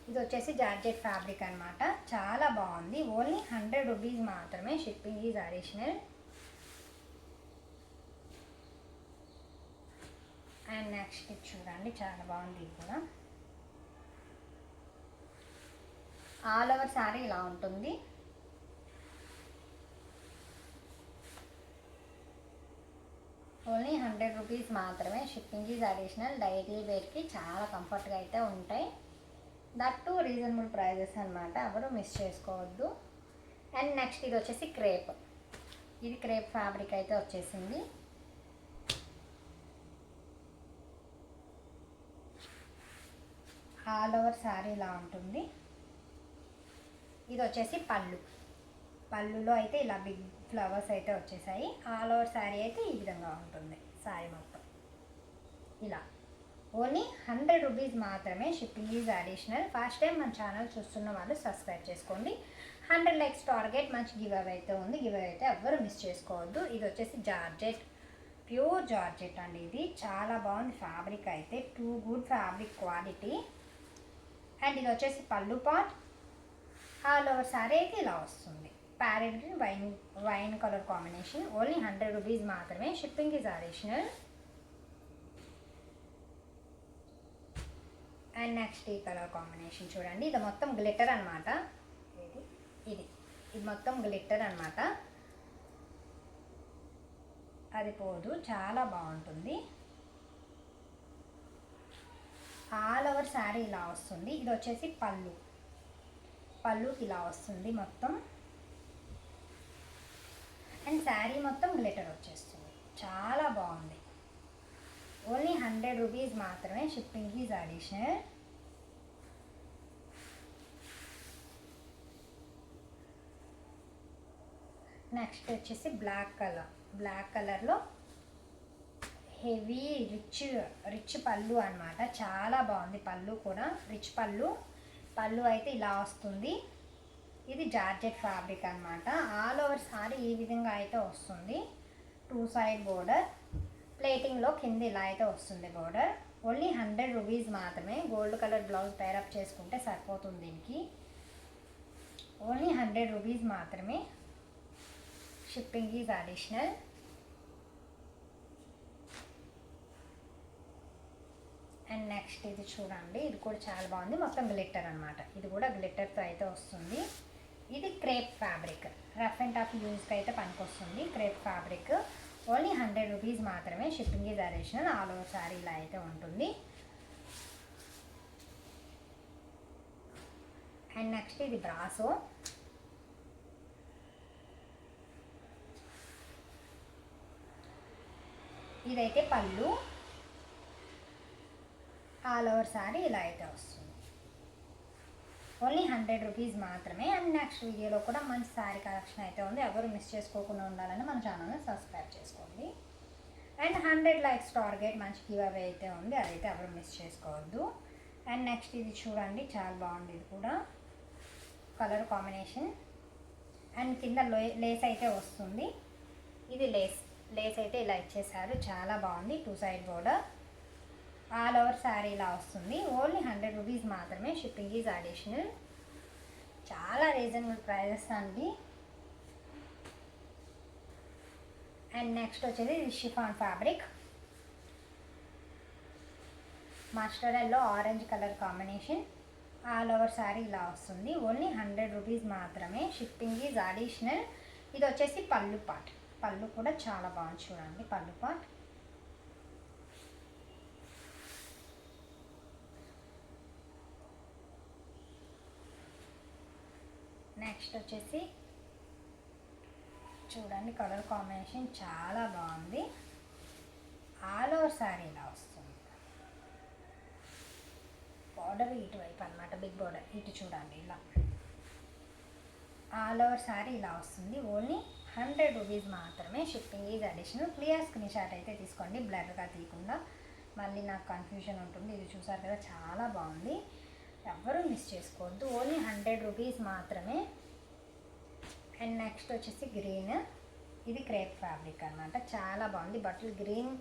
ఇది వచ్చేసి జార్జెట్ ఫ్యాబ్రిక్ అనమాట, చాలా బాగుంది. ఓన్లీ 100 రూపీస్ మాత్రమే, shipping is additional. And next ఇది చూడండి, చాలా బాగుంది. ఇది కూడా ఆల్ ఓవర్ శారీ ఇలా ఉంటుంది. ఓన్లీ 100 రూపీస్ మాత్రమే, షిప్పింగ్ ఈజ్ అడిషనల్. డైలీ వేర్కి చాలా కంఫర్ట్గా అయితే ఉంటాయి. దట్ టు రీజనబుల్ ప్రైజెస్ అనమాట, ఎవరు మిస్ చేసుకోవద్దు. అండ్ నెక్స్ట్ ఇది వచ్చేసి క్రేప్. ఇది క్రేప్ ఫ్యాబ్రిక్ అయితే వచ్చేసింది. ఆల్ ఓవర్ శారీ ఇలా ఉంటుంది. ఇది వచ్చేసి పళ్ళులో అయితే ఇలా బిగ్ ఫ్లవర్స్ అయితే వచ్చేసాయి. ఆల్ ఓవర్ శారీ అయితే ఈ విధంగా ఉంటుంది శారీ మొత్తం ఇలా. ఓన్లీ 100 రూపీస్ మాత్రమే, shipping is additional. First time మన ఛానల్ చూస్తున్న వాళ్ళు సబ్స్క్రైబ్ చేసుకోండి. 100 లైక్స్ టార్గెట్. మంచి గివ్ అవే అయితే ఉంది, గివ్ అవే అయితే ఎవ్వరు మిస్ చేసుకోవద్దు. ఇది వచ్చేసి జార్జెట్, ప్యూర్ జార్జెట్ అండి. ఇది చాలా బాగుంది ఫ్యాబ్రిక్ అయితే, too good fabric quality. And ఇది వచ్చేసి పళ్ళు పార్ట్. ఆల్ ఓవర్ శారీ అయితే ఇలా వస్తుంది. Parrot green wine colour combination. Only 100 rupees మాత్రమే, shipping is additional. And next ఈ కలర్ కాంబినేషన్ చూడండి, ఇది మొత్తం గ్లిటర్ అనమాట. ఇది మొత్తం గ్లిటర్ అనమాట, అది పోదు, చాలా బాగుంటుంది. ఆల్ ఓవర్ శారీ ఇలా వస్తుంది. ఇది వచ్చేసి పళ్ళుకి ఇలా వస్తుంది మొత్తం. అండ్ శారీ మొత్తం గ్లిటర్ వచ్చేస్తుంది, చాలా బాగుంది. ఓన్లీ 100 రూపీస్ మాత్రమే, షిప్పింగ్ ఈజ్ అడిషనల్. నెక్స్ట్ వచ్చేసి బ్లాక్ కలర్లో హెవీ రిచ్ పళ్ళు అనమాట, చాలా బాగుంది. పళ్ళు కూడా రిచ్ పళ్ళు అయితే ఇలా వస్తుంది. ఇది జార్జెట్ ఫ్యాబ్రిక్ అనమాట. ఆల్ ఓవర్ సారీ ఈ విధంగా అయితే వస్తుంది. 2 సైడ్ బోర్డర్, ప్లేటింగ్లో కింద ఇలా అయితే వస్తుంది బోర్డర్. ఓన్లీ 100 రూపీస్ మాత్రమే. గోల్డ్ కలర్ బ్లౌజ్ పేరప్ చేసుకుంటే సరిపోతుంది దీనికి. ఓన్లీ 100 రూపీస్ మాత్రమే, shipping is additional. And next ఇది చూడండి, ఇది కూడా చాలా బాగుంది. మొత్తం గ్లిట్టర్ అనమాట, ఇది కూడా గ్లిట్టర్తో అయితే వస్తుంది. ఇది crepe fabric, rough and tough యూజ్కి అయితే పనికొస్తుంది. క్రేప్ ఫ్యాబ్రిక్ ఓన్లీ 100 రూపీస్ మాత్రమే, shipping is additional. All over sari ఇలా అయితే ఉంటుంది. అండ్ నెక్స్ట్ ఇది బ్రాసో. ఇదైతే పళ్ళు, ఆల్ ఓవర్ శారీ ఇలా అయితే వస్తుంది. ఓన్లీ 100 రూపీస్ మాత్రమే. అండ్ నెక్స్ట్ వీడియోలో కూడా మంచి శారీ కలెక్షన్ అయితే ఉంది, ఎవరు మిస్ చేసుకోకుండా ఉండాలని మన ఛానల్ని సబ్స్క్రైబ్ చేసుకోండి. అండ్ 100 లైక్స్ టార్గెట్, మంచి గివ్ అవే అయితే ఉంది, అదైతే ఎవరు మిస్ చేసుకోవద్దు. అండ్ నెక్స్ట్ ఇది చూడండి, చాలా బాగుంది. ఇది కూడా కలర్ కాంబినేషన్. అండ్ కింద లేస్ అయితే వస్తుంది. ఇది లేస్ అయితే ఇలా ఇచ్చేసారు, చాలా బాగుంది. 2 side border, all over sari ఇలా వస్తుంది. ఓన్లీ 100 రూపీస్ మాత్రమే, షిప్పింగ్ ఈజ్ అడిషనల్. చాలా రీజనబుల్ ప్రైజెస్ అండి. అండ్ నెక్స్ట్ వచ్చేది chiffon fabric, mustard yellow orange colour combination. All over sari ఇలా వస్తుంది. ఓన్లీ 100 రూపీస్ మాత్రమే, షిప్పింగ్ ఈజ్ అడిషనల్. ఇది వచ్చేసి పళ్ళు పార్ట్. పళ్ళు కూడా చాలా బాగుంది చూడండి, పళ్ళు పార్ట్. నెక్స్ట్ వచ్చేసి చూడండి, కలర్ కాంబినేషన్ చాలా బాగుంది. ఆల్ ఓవర్ శారీ ఇలా వస్తుంది. బార్డర్ ఇటువైపు అనమాట, బిగ్ బార్డర్ ఇటు చూడండి ఇలా. ఆల్ ఓవర్ శారీ ఇలా వస్తుంది. ఓన్లీ 100 రూపీస్ మాత్రమే, shipping is additional. Clear screen shot అయితే తీసుకోండి, బ్లర్గా తీయకుండా. మళ్ళీ నాకు కన్ఫ్యూజన్ ఉంటుంది. ఇది చూసారు కదా, చాలా బాగుంది, ఎవ్వరూ మిస్ చేసుకోవద్దు. ఓన్లీ 100 రూపీస్ మాత్రమే. అండ్ నెక్స్ట్ వచ్చేసి గ్రీన్, ఇది క్రేప్ ఫ్యాబ్రిక్ అనమాట, చాలా బాగుంది. బట్టలు గ్రీన్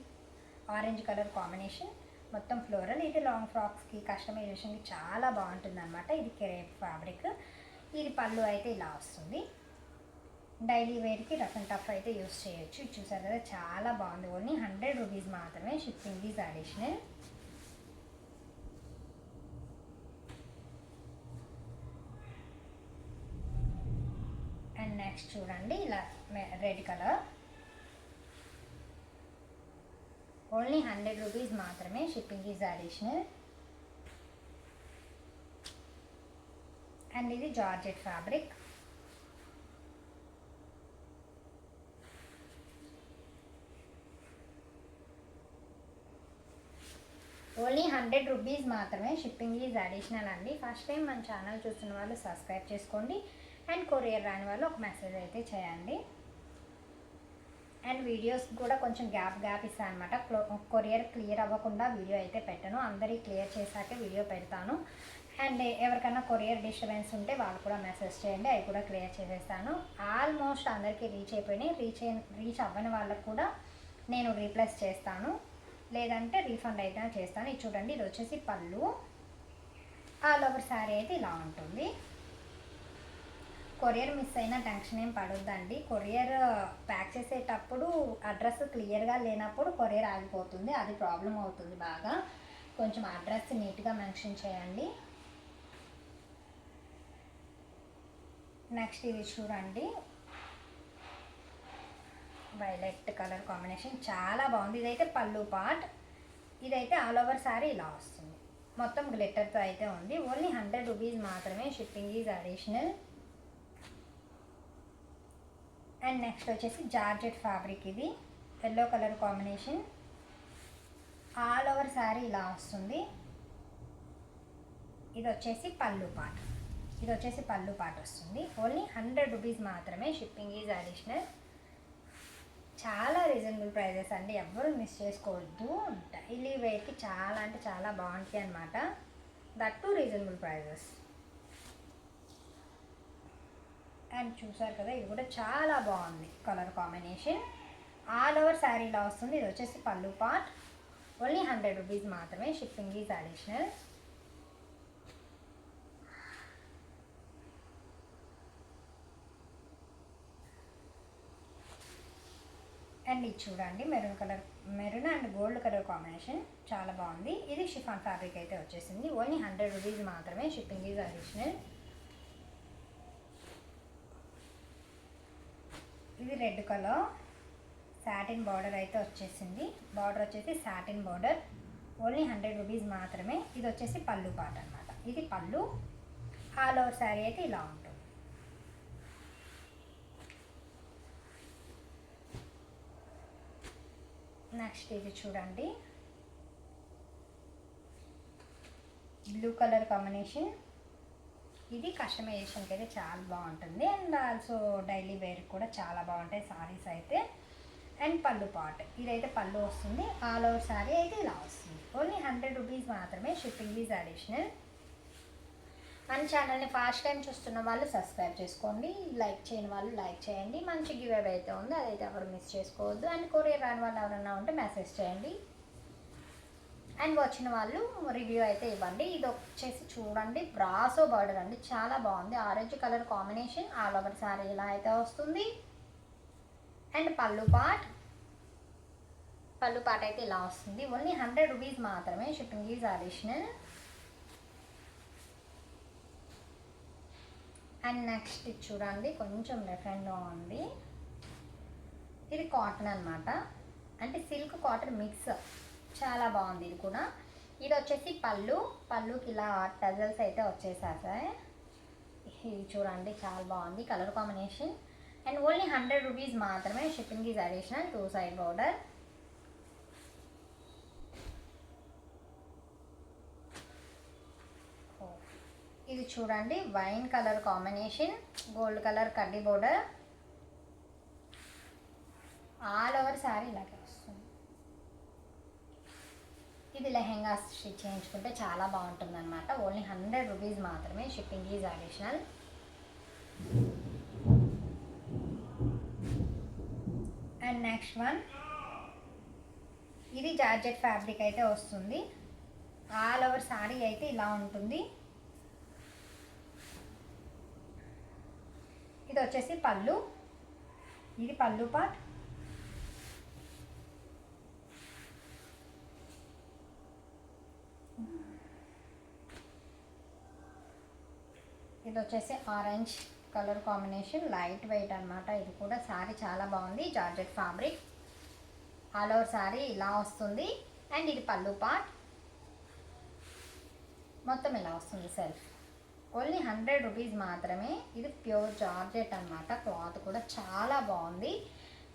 ఆరెంజ్ కలర్ కాంబినేషన్, మొత్తం ఫ్లోరల్. ఇది లాంగ్ ఫ్రాక్స్కి కస్టమైజేషన్కి చాలా బాగుంటుంది అనమాట. ఇది క్రేప్ ఫ్యాబ్రిక్. ఇది పళ్ళు అయితే ఇలా వస్తుంది. డైలీ వేర్కి రఫ్ అండ్ టఫ్ అయితే యూస్ చేయొచ్చు. ఇది చూసారు కదా, చాలా బాగుంది. ఓన్లీ 100 రూపీస్ మాత్రమే, shipping is additional. And next చూడండి, ఇలా రెడ్ కలర్, ఓన్లీ 100 రూపీస్ మాత్రమే, షిప్పింగ్ ఈజ్ అడిషనల్. అండ్ ఇది జార్జెట్ ఫ్యాబ్రిక్. ఓన్లీ 100 రూపీస్ మాత్రమే, షిప్పింగ్ ఈజ్ అడిషనల్ అండి. ఫస్ట్ టైం మన ఛానల్ చూస్తున్న వాళ్ళు సబ్స్క్రైబ్ చేసుకోండి. అండ్ కొరియర్ రాని వాళ్ళు ఒక మెసేజ్ అయితే చేయండి. అండ్ వీడియోస్ కూడా కొంచెం గ్యాప్ ఇస్తాను అనమాట. కొరియర్ క్లియర్ అవ్వకుండా వీడియో అయితే పెట్టను, అందరికీ క్లియర్ చేశాకే వీడియో పెడతాను. అండ్ ఎవరికైనా కొరియర్ డిస్టర్బెన్స్ ఉంటే వాళ్ళు కూడా మెసేజ్ చేయండి, అవి కూడా క్లియర్ చేసేస్తాను. ఆల్మోస్ట్ అందరికీ రీచ్ అయిపోయినాయి. రీచ్ అవ్వని వాళ్ళకు కూడా నేను రీప్లేస్ చేస్తాను, లేదంటే రీఫండ్ అయితే చేస్తాను. ఇది చూడండి, ఇది వచ్చేసి పళ్ళు. ఆల్ ఓవర్ శారీ అయితే ఇలా ఉంటుంది. కొరియర్ మిస్ అయినా టెన్షన్ ఏం పడొద్దండి. కొరియర్ ప్యాక్ చేసేటప్పుడు అడ్రస్ క్లియర్గా లేనప్పుడు కొరియర్ ఆగిపోతుంది, అది ప్రాబ్లం అవుతుంది బాగా. కొంచెం అడ్రస్ నీట్గా మెన్షన్ చేయండి. నెక్స్ట్ ఇది చూడండి, వైలెట్ కలర్ కాంబినేషన్, చాలా బాగుంది. ఇదైతే పళ్ళు పార్ట్, ఇదైతే ఆల్ ఓవర్ శారీ ఇలా వస్తుంది, మొత్తం గ్లిట్టర్తో అయితే ఉంది. ఓన్లీ 100 రూపీస్ మాత్రమే, shipping is additional. And next వచ్చేసి జార్జెట్ ఫ్యాబ్రిక్, ఇది yellow colour combination, all over sari ఇలా వస్తుంది. ఇది వచ్చేసి పళ్ళు పార్ట్, వస్తుంది. ఓన్లీ 100 రూపీస్ మాత్రమే, షిప్పింగ్ ఈజ్ అడిషనల్. చాలా రీజనబుల్ ప్రైజెస్ అండి, ఎవ్వరూ మిస్ చేసుకోవద్దు. డైలీ వేర్కి చాలా అంటే చాలా బాగుంటాయి అన్నమాట, that to reasonable prices. And చూసారు కదా, ఇది కూడా చాలా బాగుంది కలర్ కాంబినేషన్, ఆల్ ఓవర్ శారీలా వస్తుంది. ఇది వచ్చేసి పళ్ళు పార్ట్, ఓన్లీ 100 రూపీస్ మాత్రమే, షిప్పింగ్ ఈజ్ అడిషనల్. అండ్ ఇది చూడండి, maroon and gold colour combination, చాలా బాగుంది. ఇది షిఫాన్ ఫ్యాబ్రిక్ అయితే వచ్చేసింది. ఓన్లీ 100 రూపీస్ మాత్రమే, షిప్పింగ్ ఈజ్ అడిషనల్. ఇది రెడ్ కలర్ సాటిన్ బార్డర్ అయితే వచ్చేసింది. బార్డర్ వచ్చేసి సాటిన్ బార్డర్, ఓన్లీ 100 రూపీస్ మాత్రమే. ఇది వచ్చేసి పళ్ళు పార్ట్ అనమాట, ఇది పళ్ళు. ఆల్ ఓవర్ శారీ అయితే ఇలా ఉంటుంది. నెక్స్ట్ ఇది చూడండి, బ్లూ కలర్ కాంబినేషన్, ఇది కస్టమైజేషన్కి అయితే చాలా బాగుంటుంది. అండ్ ఆల్సో డైలీ వేర్ కూడా చాలా బాగుంటాయి సారీస్ అయితే. అండ్ పళ్ళు పార్ట్, ఇదైతే పళ్ళు వస్తుంది, ఆల్ ఓవర్ శారీ అయితే ఇలా వస్తుంది. ఓన్లీ 100 రూపీస్ మాత్రమే, షిప్పింగ్ ఈజ్ అడిషనల్. మన ఛానల్ని ఫస్ట్ టైం చూస్తున్న వాళ్ళు సబ్స్క్రైబ్ చేసుకోండి, లైక్ చేయని వాళ్ళు లైక్ చేయండి. మంచి గివ్ అవే అయితే ఉంది, అదైతే ఎవరు మిస్ చేసుకోవద్దు. అండ్ కొరియర్ రాని వాళ్ళు ఎవరైనా ఉంటే మెసేజ్ చేయండి. అండ్ వచ్చిన వాళ్ళు రివ్యూ అయితే ఇవ్వండి. ఇది వచ్చేసి చూడండి, బ్రాసో బార్డర్ అండి, చాలా బాగుంది. Orange colour combination, all over sari ఇలా అయితే వస్తుంది. అండ్ పళ్ళు పార్ట్ అయితే ఇలా వస్తుంది. ఓన్లీ 100 రూపీస్ మాత్రమే, shipping is additional. And next ఇది చూడండి, కొంచెం డిఫరెంట్గా ఉంది. ఇది కాటన్ అనమాట, అంటే సిల్క్ కాటన్ మిక్స్, చాలా బాగుంది ఇది కూడా. ఇది వచ్చేసి పళ్ళుకి ఇలా టజల్స్ అయితే వచ్చేసాయి. ఇది చూడండి, చాలా బాగుంది colour combination. And only 100 rupees మాత్రమే, shipping is additional. 2 side border. ఇది చూడండి, wine colour combination, gold colour కడ్డీ బోర్డర్, ఆల్ ఓవర్ శారీ ఇలాగే వస్తుంది. ఇది లెహెంగా స్టిచ్ చేయించుకుంటే చాలా బాగుంటుంది అనమాట. ఓన్లీ 100 రూపీస్ మాత్రమే, shipping is additional. And next one, ఇది జార్జెట్ ఫ్యాబ్రిక్ అయితే వస్తుంది. ఆల్ ఓవర్ సారీ అయితే ఇలా ఉంటుంది. ఇది వచ్చేసి పళ్ళు, ఇది పళ్ళు పార్ట్. ఇది వచ్చేసి orange colour combination, light weight అనమాట. ఇది కూడా శారీ చాలా బాగుంది, georgette fabric. All over sari ఇలా వస్తుంది. అండ్ ఇది పళ్ళు పార్ట్, మొత్తం ఇలా వస్తుంది సెల్ఫ్. ఓన్లీ 100 రూపీస్ మాత్రమే. ఇది ప్యూర్ జార్జెట్ అనమాట. క్లాత్ కూడా చాలా బాగుంది,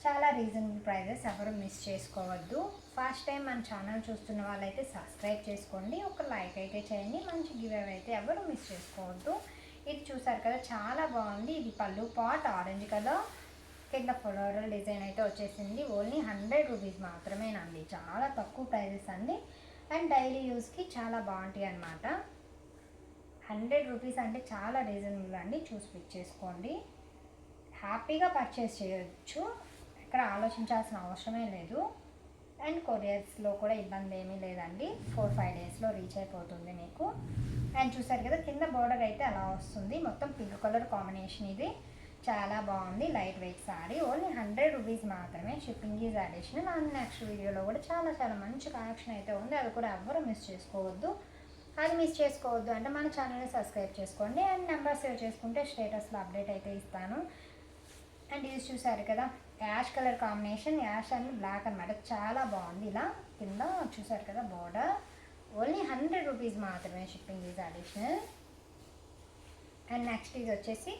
చాలా రీజనబుల్ ప్రైజెస్. ఎవరు మిస్ చేసుకోవద్దు. ఫస్ట్ టైం మన ఛానల్ చూస్తున్న వాళ్ళైతే సబ్స్క్రైబ్ చేసుకోండి, ఒక లైక్ అయితే చేయండి. మంచి గివ్ అవే అయితే ఎవరు మిస్ చేసుకోవద్దు. ఇది చూసారు కదా, చాలా బాగుంది. ఇది పళ్ళు పార్ట్, ఆరెంజ్ కలర్, కింద ఫ్లోరల్ డిజైన్ అయితే వచ్చేసింది. ఓన్లీ 100 రూపీస్ మాత్రమేనండి, చాలా తక్కువ ప్రైజెస్ అండి. అండ్ డైలీ యూస్కి చాలా బాగుంటాయి అనమాట. 100 రూపీస్ అంటే చాలా రీజనబుల్ అండి. చూసి పిక్ చేసుకోండి, హ్యాపీగా పర్చేస్ చేయొచ్చు, ఇక్కడ ఆలోచించాల్సిన అవసరమే లేదు. అండ్ కొరియర్స్లో కూడా ఇబ్బంది ఏమీ లేదండి, 4-5 డేస్లో రీచ్ అయిపోతుంది మీకు. అండ్ చూసారు కదా, కింద బోర్డర్ అయితే అలా వస్తుంది. మొత్తం పింక్ కలర్ కాంబినేషన్. ఇది చాలా బాగుంది, light weight sari. Only 100 rupees మాత్రమే, shipping is additional. And next వీడియోలో కూడా చాలా చాలా మంచి కలెక్షన్ అయితే ఉంది, అది కూడా ఎవ్వరూ మిస్ చేసుకోవద్దు. అది మిస్ చేసుకోవద్దు అంటే మన ఛానల్ని సబ్స్క్రైబ్ చేసుకోండి. అండ్ నెంబర్ సేవ్ చేసుకుంటే స్టేటస్లో అప్డేట్ అయితే ఇస్తాను. అండ్ ఇది చూసారు కదా, ash colour combination, ash and black అనమాట. చాలా బాగుంది. ఇలా కింద చూసారు కదా బోర్డర్. ఓన్లీ 100 రూపీస్ మాత్రమే, shipping is additional. And next ఇది వచ్చేసి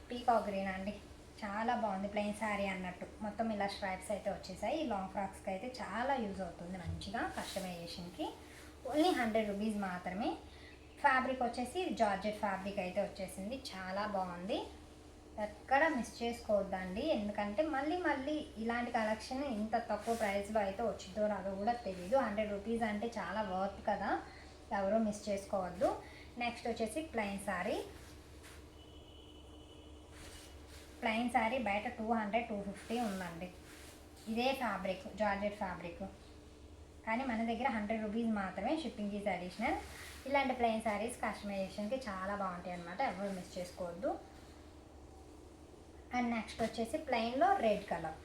పీకాక్ గ్రీన్ అండి, చాలా బాగుంది. ప్లెయిన్ శారీ అన్నట్టు మొత్తం ఇలా స్ట్రైప్స్ అయితే వచ్చేసాయి. ఈ లాంగ్ ఫ్రాక్స్కి అయితే చాలా యూజ్ అవుతుంది మంచిగా కస్టమైజేషన్కి. ఓన్లీ 100 రూపీస్ మాత్రమే. ఫ్యాబ్రిక్ వచ్చేసి జార్జెట్ ఫ్యాబ్రిక్ అయితే వచ్చేసింది, చాలా బాగుంది. ఎక్కడ మిస్ చేసుకోవద్దండి, ఎందుకంటే మళ్ళీ మళ్ళీ ఇలాంటి కలెక్షన్ ఇంత తక్కువ ప్రైస్లో అయితే వచ్చిందో రాదో కూడా తెలియదు. 100 రూపీస్ అంటే చాలా వర్త్ కదా, ఎవరో మిస్ చేసుకోవద్దు. నెక్స్ట్ వచ్చేసి ప్లెయిన్ శారీ. ప్లెయిన్ శారీ బయట 200-250 ఉందండి. ఇదే ఫ్యాబ్రిక్ జార్జెట్ ఫ్యాబ్రిక్, కానీ మన దగ్గర 100 రూపీస్ మాత్రమే, షిప్పింగ్ ఈజ్ అడిషనల్. ఇలాంటి ప్లెయిన్ శారీస్ కస్టమైజేషన్కి చాలా బాగుంటాయి అనమాట, ఎవరు మిస్ చేసుకోవద్దు. అండ్ నెక్స్ట్ వచ్చేసి ప్లెయిన్లో రెడ్ కలర్,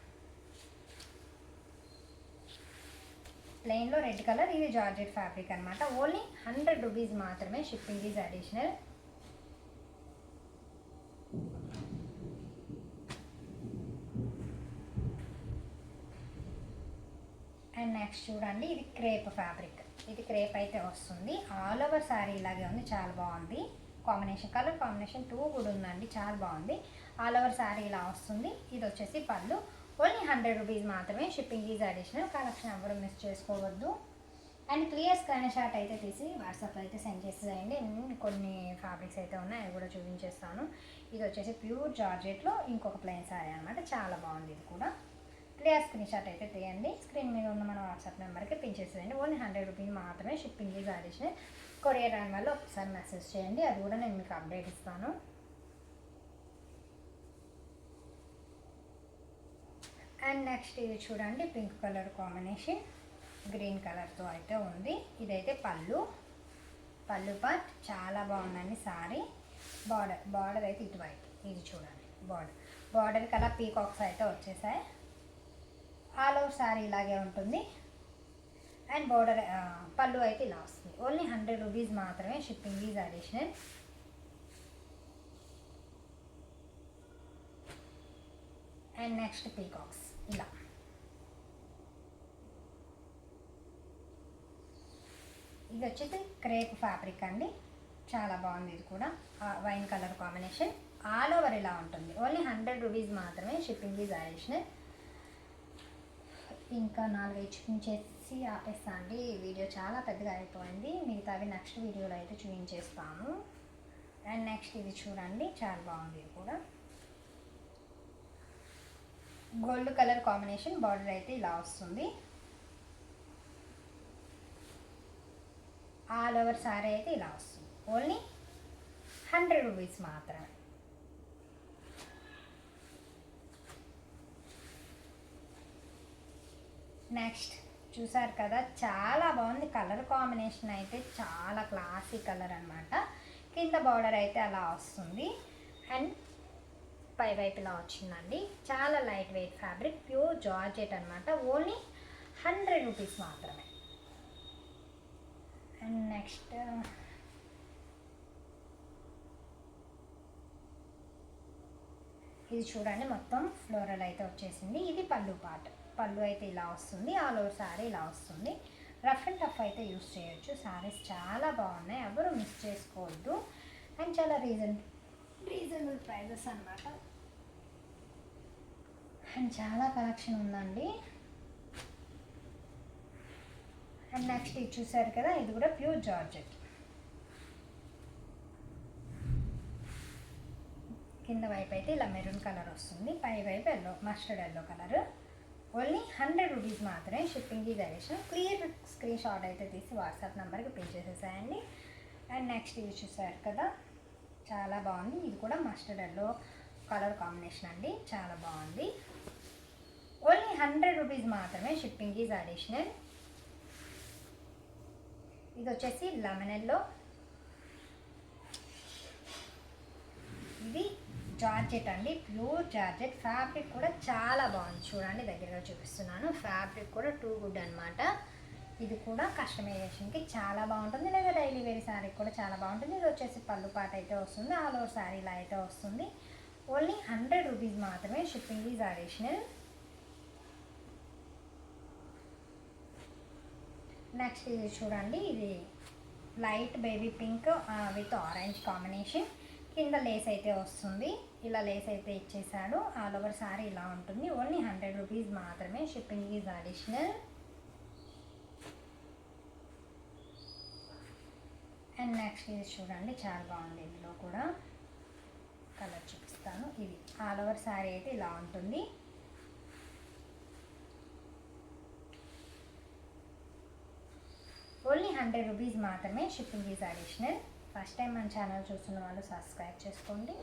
ప్లెయిన్లో రెడ్ కలర్. ఇది జార్జెట్ ఫ్యాబ్రిక్ అనమాట. ఓన్లీ 100 రూపీస్ మాత్రమే, shipping is additional. And next చూడండి, ఇది క్రేప్ ఫ్యాబ్రిక్. ఇది క్రేప్ అయితే వస్తుంది. ఆల్ ఓవర్ శారీ ఇలాగే ఉంది, చాలా బాగుంది. కాంబినేషన్, కలర్ కాంబినేషన్ 2 కూడా ఉందండి, చాలా బాగుంది. ఆల్ ఓవర్ శారీ ఇలా వస్తుంది. ఇది వచ్చేసి పళ్ళు. ఓన్లీ 100 రూపీస్ మాత్రమే, షిప్పింగ్ ఈజ్ అడిషనల్. కలెక్షన్ ఎవరు మిస్ చేసుకోవద్దు. అండ్ క్లియర్ స్క్రీన్ షాట్ అయితే తీసి వాట్సాప్లో అయితే సెండ్ చేసేయండి. కొన్ని ఫ్యాబ్రిక్స్ అయితే ఉన్నాయి, అవి కూడా చూపించేస్తాను. ఇది వచ్చేసి ప్యూర్ జార్జెట్లో ఇంకొక ప్లెయిన్ శారీ అనమాట, చాలా బాగుంది. ఇది కూడా క్లియర్ స్క్రీన్ షాట్ అయితే తీయండి, స్క్రీన్ మీద ఉన్న మన వాట్సాప్ నెంబర్కి పిన్ చేసేయండి. ఓన్లీ 100 రూపీస్ మాత్రమే, షిప్పింగ్ ఈజ్ అడిషనల్. కొరియర్ రాని వల్ల ఒకసారి మెసేజ్ చేయండి, అది కూడా నేను మీకు అప్డేట్ ఇస్తాను. అండ్ నెక్స్ట్ ఇది చూడండి, పింక్ కలర్ కాంబినేషన్ గ్రీన్ కలర్తో అయితే ఉంది. ఇదైతే పళ్ళు పార్ట్, చాలా బాగుందండి సారీ. బార్డర్ అయితే ఇటువైపు, ఇది చూడండి బార్డర్ కలర్ పీకాక్స్ అయితే వచ్చేసాయి. ఆల్ ఓవర్ శారీ ఇలాగే ఉంటుంది. అండ్ బోర్డర్ పళ్ళు అయితే ఇలా వస్తుంది. ఓన్లీ 100 రూపీస్ మాత్రమే, shipping is additional. And next peacocks ఇలా, ఇది వచ్చేసి క్రేప్ ఫ్యాబ్రిక్ అండి, చాలా బాగుంది. ఇది కూడా wine colour combination. All over ఇలా ఉంటుంది. ఓన్లీ 100 రూపీస్ మాత్రమే, షిప్పింగ్ ఈజ్ అడిషనల్. ఇంకా 4 చూపించేసి ఆపేస్తా అండి, వీడియో చాలా పెద్దగా అయిపోయింది. మిగతావి నెక్స్ట్ వీడియోలో అయితే చూపించేస్తాను. అండ్ నెక్స్ట్ ఇది చూడండి, చాలా బాగుంది. ఇది కూడా గోల్డ్ కలర్ కాంబినేషన్ బార్డర్ అయితే ఇలా వస్తుంది. ఆల్ ఓవర్ సారీ అయితే ఇలా వస్తుంది. ఓన్లీ 100 రూపీస్ మాత్రమే. నెక్స్ట్ చూసారు కదా, చాలా బాగుంది కలర్ కాంబినేషన్ అయితే, చాలా క్లాసీ కలర్ అనమాట. కింద బార్డర్ అయితే అలా వస్తుంది అండ్ పై వైపు ఇలా వచ్చిందండి. చాలా light weight fabric, pure georgette అనమాట. ఓన్లీ 100 రూపీస్ మాత్రమే. అండ్ నెక్స్ట్ ఇది చూడండి, మొత్తం ఫ్లోరల్ అయితే వచ్చేసింది. ఇది పళ్ళు పార్ట్. పళ్ళు అయితే ఇలా వస్తుంది. ఆల్ ఓవర్ సారీ ఇలా వస్తుంది. రఫ్ అండ్ టఫ్ అయితే యూస్ చేయొచ్చు. సారీస్ చాలా బాగున్నాయి, ఎవరు మిస్ చేసుకోవద్దు. అండ్ చాలా రీజనబుల్ ప్రైజెస్ అనమాట. అండ్ చాలా కలెక్షన్ ఉందండి. అండ్ నెక్స్ట్ ఇది చూసారు కదా, ఇది కూడా ప్యూర్ జార్జెట్. కింద వైపు అయితే ఇలా మెరూన్ కలర్ వస్తుంది, పై వైపు yellow, mustard yellow colour. Only 100 rupees మాత్రమే. Shipping is additional. Clear screen shot అయితే తీసి వాట్సాప్ నెంబర్కి పిన్ చేసేసాయండి. అండ్ నెక్స్ట్ ఇది చూసారు కదా, చాలా బాగుంది. ఇది కూడా మస్టర్డ్ ఎల్లో కలర్ కాంబినేషన్ అండి, చాలా బాగుంది. ఓన్లీ 100 రూపీస్ మాత్రమే. Shipping is additional. ఇది వచ్చేసి లెమన్ ఎల్లో. ఇది జార్జెట్ అండి, ప్యూర్ జార్జెట్. ఫ్యాబ్రిక్ కూడా చాలా బాగుంది, చూడండి దగ్గరగా చూపిస్తున్నాను. ఫ్యాబ్రిక్ కూడా టూ గుడ్ అనమాట. ఇది కూడా కస్టమైజేషన్కి చాలా బాగుంటుంది, లేదా డైలీ వేర్ శారీ కూడా చాలా బాగుంటుంది. ఇది వచ్చేసి పళ్ళు పాట అయితే వస్తుంది, ఆల్ ఓవర్ శారీ ఇలా అయితే వస్తుంది. ఓన్లీ 100 రూపీస్ మాత్రమే. Shipping is additional. నెక్స్ట్ ఇది చూడండి, ఇది light baby pink with orange combination. కింద లేస్ అయితే వస్తుంది, ఇలా లేస్ అయితే ఇచ్చేసాడు. ఆల్ ఓవర్ సారీ ఇలా ఉంటుంది. ఓన్లీ 100 రూపీస్ మాత్రమే. Shipping is additional. And next ఇది చూడండి, చాలా బాగుంది. ఇందులో కూడా కలర్ చూపిస్తాను. ఇది ఆల్ ఓవర్ సారీ అయితే ఇలా ఉంటుంది. ఓన్లీ 100 రూపీస్ మాత్రమే. Shipping is additional. First time మన ఛానల్ చూస్తున్న వాళ్ళు సబ్స్క్రైబ్ చేసుకోండి.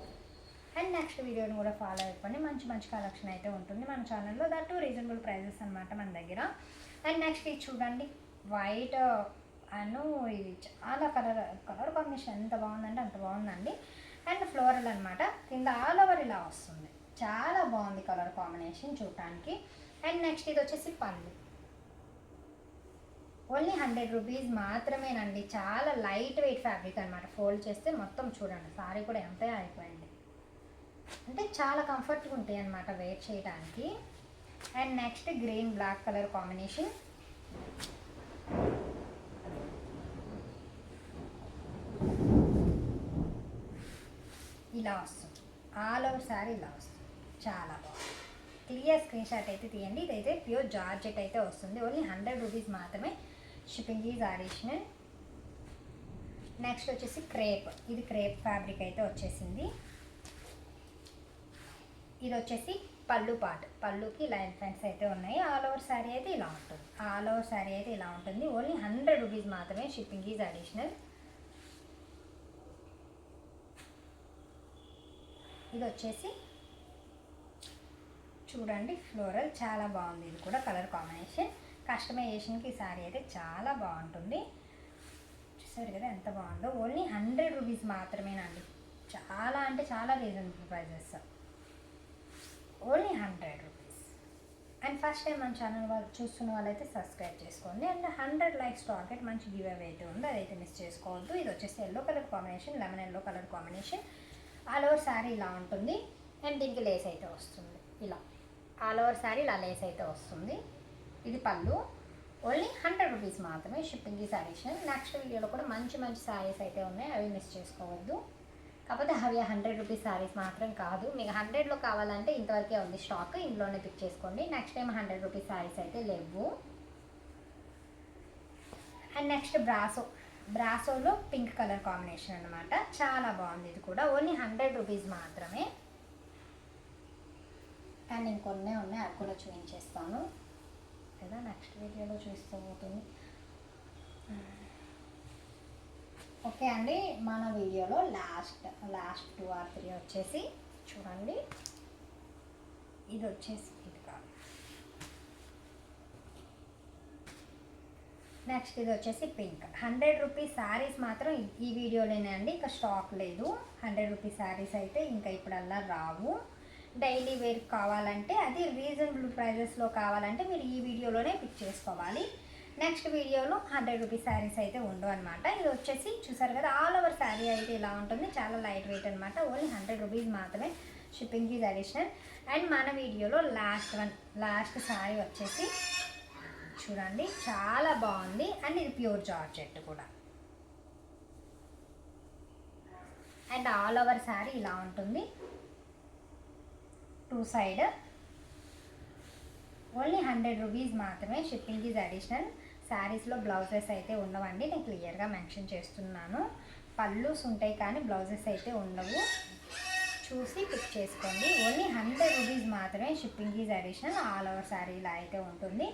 అండ్ నెక్స్ట్ వీడియోని కూడా ఫాలో అయిపోండి. మంచి మంచి కలెక్షన్ అయితే ఉంటుంది మన ఛానల్లో, దట్ టు రీజనబుల్ ప్రైజెస్ అనమాట మన దగ్గర. అండ్ నెక్స్ట్ ఇది చూడండి, వైట్ అను ఇది చాలా కలర్ కాంబినేషన్ ఎంత బాగుందంటే అంత బాగుందండి. అండ్ ఫ్లోరల్ అనమాట. కింద ఆల్ ఓవర్ ఇలా వస్తుంది, చాలా బాగుంది కలర్ కాంబినేషన్ చూడటానికి. అండ్ నెక్స్ట్ ఇది వచ్చేసి పళ్ళు. ఓన్లీ 100 రూపీస్ మాత్రమేనండి. చాలా లైట్ వెయిట్ ఫ్యాబ్రిక్ అనమాట. ఫోల్డ్ చేస్తే మొత్తం చూడండి, సారీ కూడా ఎంత అయిపోయింది అంటే చాలా కంఫర్ట్గా ఉంటాయి అన్నమాట వేర్ చేయడానికి. And next green black colour combination. ఇలా వస్తుంది, ఆల్ ఓవర్ సారీ ఇలా వస్తుంది, చాలా బాగుంది. క్లియర్ స్క్రీన్ షాట్ అయితే తీయండి. ఇదైతే ప్యూర్ జార్జెట్ అయితే వస్తుంది. ఓన్లీ 100 రూపీస్ మాత్రమే. Shipping is additional. నెక్స్ట్ వచ్చేసి క్రేప్. ఇది క్రేప్ ఫ్యాబ్రిక్ అయితే వచ్చేసింది. ఇది వచ్చేసి పళ్ళు పార్ట్. పళ్ళుకి లైన్ ఫ్రెండ్స్ అయితే ఉన్నాయి. ఆల్ ఓవర్ శారీ అయితే ఇలా ఉంటుంది. ఆల్ ఓవర్ శారీ అయితే ఇలా ఉంటుంది. ఓన్లీ 100 రూపీస్ మాత్రమే. Shipping is additional. ఇది వచ్చేసి చూడండి ఫ్లోరల్, చాలా బాగుంది. ఇది కూడా కలర్ కాంబినేషన్. కస్టమైజేషన్కి ఈ శారీ అయితే చాలా బాగుంటుంది. చూసారు కదా ఎంత బాగుందో. ఓన్లీ 100 రూపీస్ మాత్రమేనండి. చాలా అంటే చాలా reasonable prices. Only 100 rupees. And first time మన ఛానల్ వాళ్ళు చూస్తున్న వాళ్ళైతే సబ్స్క్రైబ్ చేసుకోండి. అండ్ 100 లైక్స్ టార్గెట్ మంచి గివ్ అవే అయితే ఉందో అదైతే మిస్ చేసుకోవద్దు. ఇది వచ్చేసి yellow colour combination, lemon yellow colour combination. All over sari ఇలా ఉంటుంది. అండ్ దీనికి లేస్ అయితే వస్తుంది. ఇలా ఆల్ ఓవర్ శారీ ఇలా లేస్ అయితే వస్తుంది. ఇది పళ్ళు. ఓన్లీ 100 రూపీస్ మాత్రమే. Shipping is additional. నెక్స్ట్ వీడియోలో కూడా మంచి మంచి శారీస్ అయితే ఉన్నాయి, అవి మిస్ చేసుకోవద్దు. కాకపోతే అవి 100 రూపీస్ శారీస్ మాత్రం కాదు. మీకు 100లో కావాలంటే ఇంతవరకే ఉంది స్టాక్, ఇందులోనే పిక్ చేసుకోండి. నెక్స్ట్ టైం 100 రూపీస్ శారీస్ అయితే లేవు. అండ్ నెక్స్ట్ బ్రాసోలో పింక్ కలర్ కాంబినేషన్ అనమాట. చాలా బాగుంది. ఇది కూడా ఓన్లీ 100 రూపీస్ మాత్రమే. అండ్ ఇంకొన్నే ఉన్నాయి, అవి కూడా చూపించేస్తాను లేదా నెక్స్ట్ వీడియోలో చూస్తూ పోతుంది. ఓకే అండి, మన వీడియోలో లాస్ట్ 2 or 3 వచ్చేసి చూడండి. ఇది వచ్చేసి ఇది కాదు, నెక్స్ట్ ఇది వచ్చేసి పింక్. 100 రూపీస్ శారీస్ మాత్రం ఈ వీడియోలోనే అండి, ఇంకా స్టాక్ లేదు. 100 రూపీస్ శారీస్ అయితే ఇంకా ఇప్పుడల్లా రావు. డైలీ వేర్ కావాలంటే, అది రీజనబుల్ ప్రైజెస్లో కావాలంటే మీరు ఈ వీడియోలోనే పిక్ చేసుకోవాలి. నెక్స్ట్ వీడియోలో 100 రూపీస్ శారీస్ అయితే ఉండవు అనమాట. ఇది వచ్చేసి చూసారు కదా, ఆల్ ఓవర్ శారీ అయితే ఇలా ఉంటుంది, చాలా లైట్ వెయిట్ అనమాట. ఓన్లీ 100 రూపీస్ మాత్రమే, షిప్పింగ్ ఫీజ్ అడిషనల్. అండ్ మన వీడియోలో లాస్ట్ శారీ వచ్చేసి చూడండి, చాలా బాగుంది. అండ్ ఇది ప్యూర్ జార్జెట్ కూడా. అండ్ ఆల్ ఓవర్ శారీ ఇలా ఉంటుంది, 2 సైడ్. ఓన్లీ 100 రూపీస్ మాత్రమే, షిప్పింగ్ ఈజ్ అడిషనల్. శారీస్లో బ్లౌజెస్ అయితే ఉండవండి, నేను క్లియర్గా మెన్షన్ చేస్తున్నాను. పళ్ళుస్ ఉంటాయి కానీ బ్లౌజెస్ అయితే ఉండవు, చూసి పిక్ చేసుకోండి. ఓన్లీ 100 రూపీస్ మాత్రమే, shipping is additional. All over sari ఇలా అయితే ఉంటుంది.